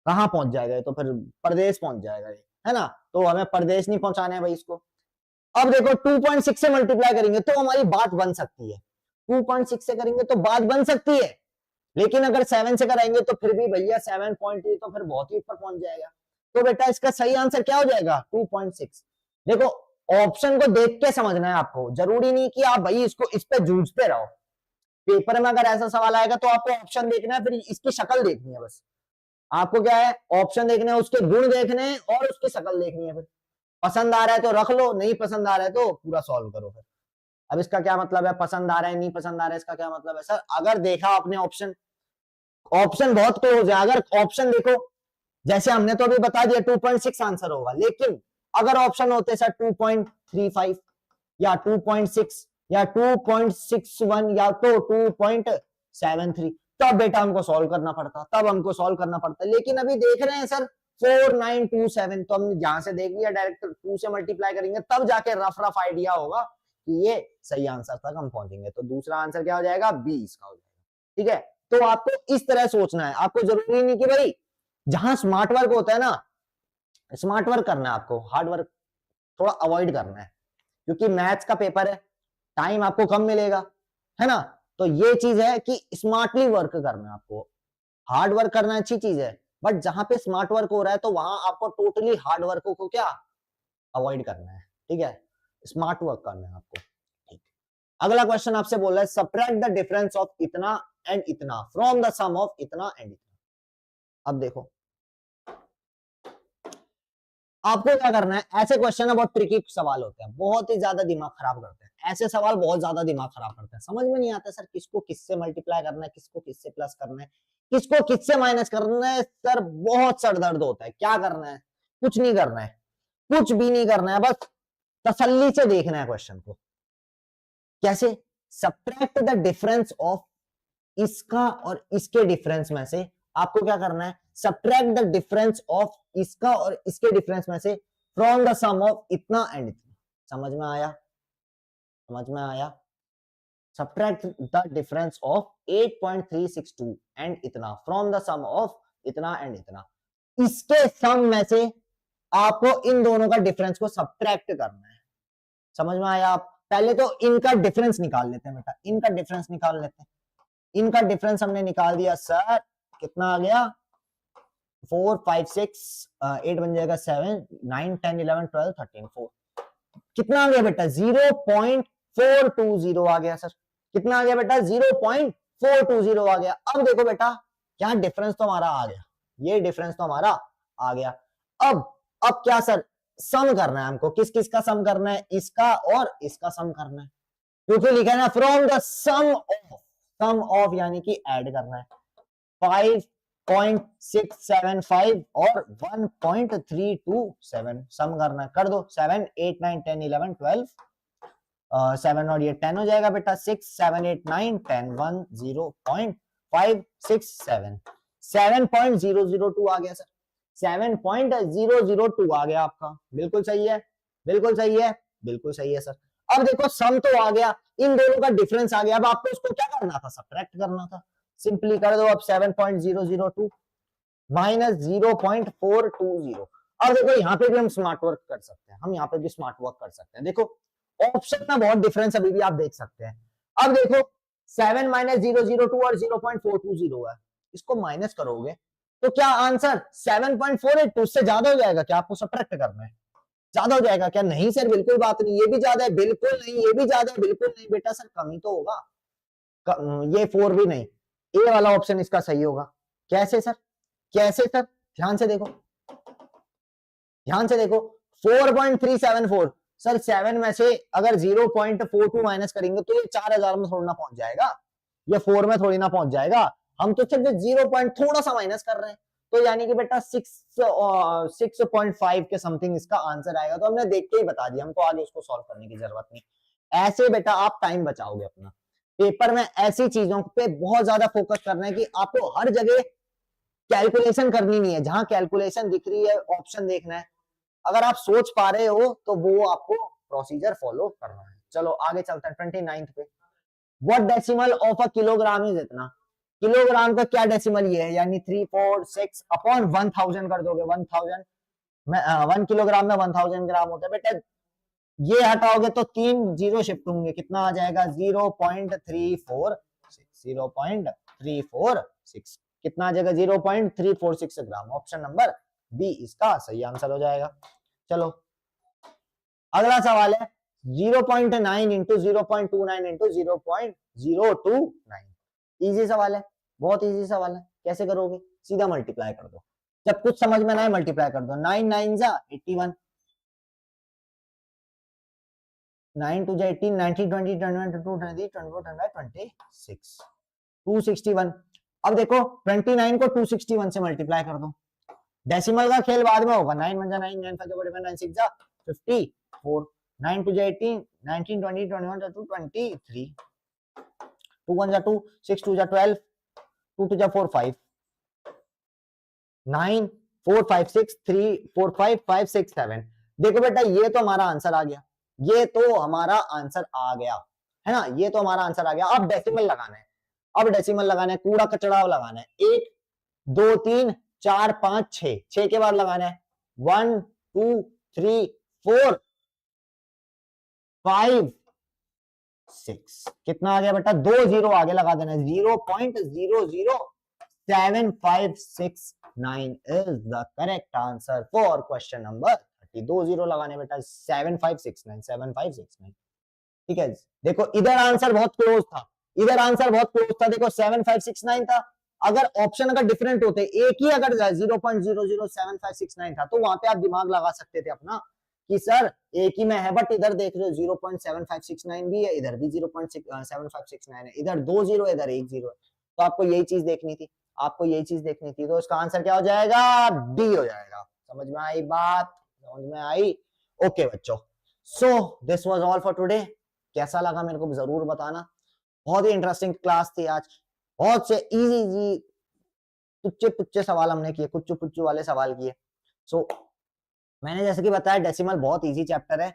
[SPEAKER 1] कहां पहुंच जाएगा, ये तो फिर परदेश पहुंच जाएगा ये, है ना, तो हमें परदेश नहीं पहुंचाना है भाई इसको। अब देखो 2.6 से मल्टीप्लाई करेंगे तो हमारी बात बन सकती है, 2.6 से करेंगे तो बात बन सकती है, लेकिन अगर 7 से कराएंगे तो फिर भी भैया 7.3 तो फिर बहुत ही ऊपर पहुंच जाएगा, तो बेटा इसका सही आंसर क्या हो जाएगा, 2.6। देखो ऑप्शन को देख के समझना है आपको, जरूरी नहीं कि आप भाई इसको इस पे जूझते रहो, पेपर में अगर ऐसा सवाल आएगा तो आपको ऑप्शन देखना है, फिर इसकी शक्ल देखनी है, बस आपको क्या है, ऑप्शन देखने हैं, उसके गुण देखने हैं और उसकी शक्ल देखनी है, फिर पसंद आ रहा है तो रख लो, नहीं पसंद आ रहा है तो पूरा सॉल्व करो फिर। अब इसका क्या मतलब है, पसंद आ रहा है नहीं पसंद आ रहा है, इसका क्या मतलब है सर, अगर देखा आपने ऑप्शन, ऑप्शन बहुत क्लोज है, अगर ऑप्शन देखो, जैसे हमने तो अभी बता दिया 2.6 आंसर होगा, लेकिन अगर ऑप्शन होते सर 2.35 या 2.6 या 2.61 या तो 2.73, तब बेटा हमको सॉल्व करना पड़ता, तब हमको सॉल्व करना पड़ता, लेकिन अभी देख रहे हैं सर 4927, तो हमने जहां से देख लिया डायरेक्ट 2 से मल्टीप्लाई करेंगे, तब जाके रफ रफ आइडिया होगा कि ये सही आंसर तक हम पहुंचेंगे, तो दूसरा आंसर क्या हो जाएगा, 20 का हो जाएगा। ठीक है, तो आपको इस तरह सोचना है, आपको जरूरी नहीं कि भाई जहां स्मार्ट वर्क होता है ना, स्मार्ट वर्क करना है आपको, हार्ड वर्क थोड़ा अवॉइड करना है, क्योंकि मैथ्स का पेपर है, टाइम आपको कम मिलेगा, है ना, तो ये चीज है कि स्मार्टली वर्क करना है आपको, हार्ड वर्क करना अच्छी चीज है, बट जहां पे स्मार्ट वर्क हो रहा है तो वहां आपको टोटली हार्ड वर्क को क्या अवॉइड करना है, ठीक है, स्मार्ट वर्क करना है आपको। ठीक, अगला क्वेश्चन आपसे बोल रहा है, सब्ट्रैक्ट द डिफरेंस ऑफ इतना एंड इतना फ्रॉम द सम ऑफ इतना एंड इतना। अब देखो आपको क्या करना है, ऐसे क्वेश्चन है बहुत ट्रिकी सवाल होते हैं, बहुत ही ज्यादा दिमाग खराब करते हैं, ऐसे सवाल बहुत ज्यादा दिमाग खराब करते हैं, समझ में नहीं आता सर किसको किससे मल्टीप्लाई करना है, किसको किससे प्लस करना है, किसको किससे माइनस करना है, सर बहुत सर दर्द होता है। क्या करना है, कुछ नहीं करना है, कुछ भी नहीं करना है, बस तसल्ली से देखना है क्वेश्चन को। कैसे, सब्ट्रैक्ट द डिफरेंस ऑफ इसका और इसके डिफरेंस में से, आपको क्या करना है, सब्ट्रैक्ट द डिफरेंस ऑफ इसका और इसके डिफरेंस में से फ्रॉम द सम ऑफ इतना एंड इतना। समझ में आया, समझ में आया। Subtract the difference of 8.362 and इतना फ्रॉम द सम ऑफ इतना एंड इतना। इसके सम में से आपको इन दोनों का डिफरेंस को सब्ट्रैक्ट करना है। समझ में आया। आप पहले तो इनका डिफरेंस निकाल लेते हैं बेटा, इनका डिफरेंस निकाल लेते हैं। इनका डिफरेंस हमने निकाल दिया सर, कितना आ गया, 4 5 6 8 बन जाएगा 7 9 10 11 12 13 4। कितना आ गया बेटा, 0.420 आ गया सर। कितना आ गया बेटा, 0.420 आ गया। अब देखो बेटा, क्या डिफरेंस तो हमारा आ गया, ये डिफरेंस तो हमारा आ गया। अब क्या सर, सम करना है हमको। किस किस का सम करना है, इसका और इसका सम करना है, क्योंकि लिखा है ना फ्रॉम द सम ऑफ यानी कि ऐड करना है। 5.675 और 1.327 सम करना है, कर दो। 7 8 9 10 11 12 7 और ये 10 हो जाएगा बेटा। 6 7 8 9 10 1 0.567 7.002 आ गया सर, 7.002 आ गया आपका। बिल्कुल सही है, बिल्कुल सही है, बिल्कुल सही है सर। अब देखो सम तो आ गया, इन दोनों का डिफरेंस आ गया। अब आपको इसको क्या करना था, सब्ट्रैक्ट करना था। सिंपली कर दो। अब 7.002 माइनस 0.420। अब देखो यहाँ पे भी हम स्मार्ट वर्क कर सकते हैं, हम यहाँ पे भी स्मार्ट वर्क कर सकते हैं। देखो ऑप्शन में बहुत डिफरेंस अभी भी आप देख सकते हैं। अब देखो 7 माइनस 002 और 0.420 है, इसको माइनस करोगे तो क्या आंसर 7.482 उससे ज्यादा हो जाएगा क्या, आपको सब्ट्रैक्ट करना है, ज्यादा हो जाएगा क्या? नहीं सर बिल्कुल बात नहीं, ये भी ज्यादा है, बिल्कुल नहीं, ये भी ज्यादा है, बिल्कुल नहीं बेटा सर, कम ही तो होगा। ये 4 भी नहीं, ए वाला ऑप्शन इसका सही होगा। कैसे सर, कैसे सर, ध्यान से देखो, ध्यान से देखो। 4.374 सर, 7 में से अगर 0.42 माइनस करेंगे तो ये 4000 में थोड़ा ना पहुंच जाएगा, ये 4 में थोड़ी ना पहुंच जाएगा। हम तो सिर्फ 0 पॉइंट थोड़ा सा माइनस कर रहे हैं, तो यानी कि बेटा 6.5 के समथिंग इसका आंसर आएगा। तो हमने देख के ही बता दिया, हमको आगे उसको सॉल्व करने की जरूरत नहीं। ऐसे बेटा आप टाइम बचाओगे अपना। पेपर में ऐसी चीजों पे बहुत ज्यादा फोकस करना है कि आपको हर जगह कैलकुलेशन करनी नहीं है, जहां कैलकुलेशन दिख रही है ऑप्शन देखना है। अगर आप सोच पा रहे हो तो वो आपको प्रोसीजर फॉलो करना है। चलो आगे चलते हैं 29 पे। What decimal of a kilogram is इतना। किलोग्राम का क्या डेसिमल ये है, यानी 3 4 6 अपॉन 1000 कर दोगे। 1000 में 1 किलोग्राम में 1000 ग्राम होता है बेटा। ये हटाओगे तो 3 जीरो शिफ्ट होंगे, कितना आ जाएगा 0.346 0.346 कितना आ जाएगा 0.346 ग्राम। ऑप्शन नंबर बी इसका सही आंसर हो जाएगा। चलो अगला सवाल है 0.9 इंटू 0.29 इंटू 0.029। इजी सवाल है, बहुत इजी सवाल है। कैसे करोगे, सीधा मल्टीप्लाई कर दो, जब कुछ समझ में ना आए मल्टीप्लाई कर दो। 9 9 जा 81, 9 2 जा 18, 19 20 21 22 23 24 25 26 261। अब देखो 29 को 261 से मल्टीप्लाई कर दो। डेसिमल का खेल बाद में होगा। 9 1 जा 9 9 5 जा 9 6 जा 54, 9 2 जा 18, 19 20 21 22 23, 2 1 जा 2, 6 2 जा 12, 2 2 जा 4 5, 9 4 5 6 3 4 5 5 6 7। देखो बेटा ये तो हमारा आंसर आ गया, ये तो हमारा आंसर आ गया है ना, ये तो हमारा आंसर आ गया। अब डेसिमल लगाना है, अब डेसिमल लगाना है, कूड़ा कचड़ा लगाना है। 1 2 3 4 5 6, 6 के बाद लगाना है 1 2 3 4 5 6। कितना आ गया बेटा, 2 जीरो आगे लगा देना है। 0.00756 is the correct answer for question number 30। 2 zero लगाने बेटा, 7569 7569। ठीक है, देखो इधर आंसर बहुत क्लोज था, इधर आंसर बहुत क्लोज था। देखो 7569 था, अगर ऑप्शन अगर डिफरेंट होते, एक ही अगर 0.007569 था, तो वहां पे आप दिमाग लगा सकते थे अपना कि सर एक ही में है, बट इधर देख रहे हो 0.7569 भी है, इधर भी 0.7569 है, इधर 2 जीरो, इधर 1 जीरो है। तो आपको यही चीज देखनी थी, आपको यही चीज देखनी थी। तो इसका आंसर क्या हो जाएगा? डी हो जाएगा। समझ में आई बात? समझ में आई? ओके बच्चों, so this was all for today. कैसा लगा मेरे को जरूर बताना। बहुत ही इंटरेस्टिंग क्लास थी आज। बहुत से इजी तुच्चे पुच्चे सवाल हमने किए, कुच्चू पुच्चू वाले सवाल किए। सो मैंने जैसे कि बताया, डेसिमल बहुत इजी चैप्टर है,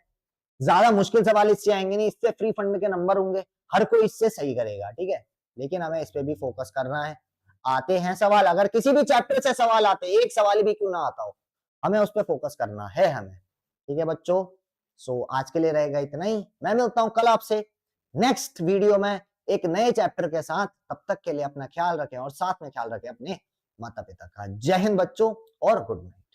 [SPEAKER 1] ज्यादा मुश्किल सवाल इससे आएंगे नहीं, इससे फ्री फंड के नंबर होंगे, हर कोई इससे सही करेगा, ठीक है। लेकिन हमें इस पे भी फोकस करना है। आते हैं सवाल, अगर किसी भी चैप्टर से सवाल आते, एक सवाल भी क्यों ना आता हो, हमें उस पर फोकस करना है हमें, ठीक है बच्चों। सो आज के लिए रहेगा इतना ही। मैं मिलता हूं कल आपसे नेक्स्ट वीडियो में एक नए चैप्टर के साथ। तब तक के लिए अपना ख्याल रखें और साथ में ख्याल रखें अपने माता पिता का। जय हिंद बच्चों और गुड नाइट।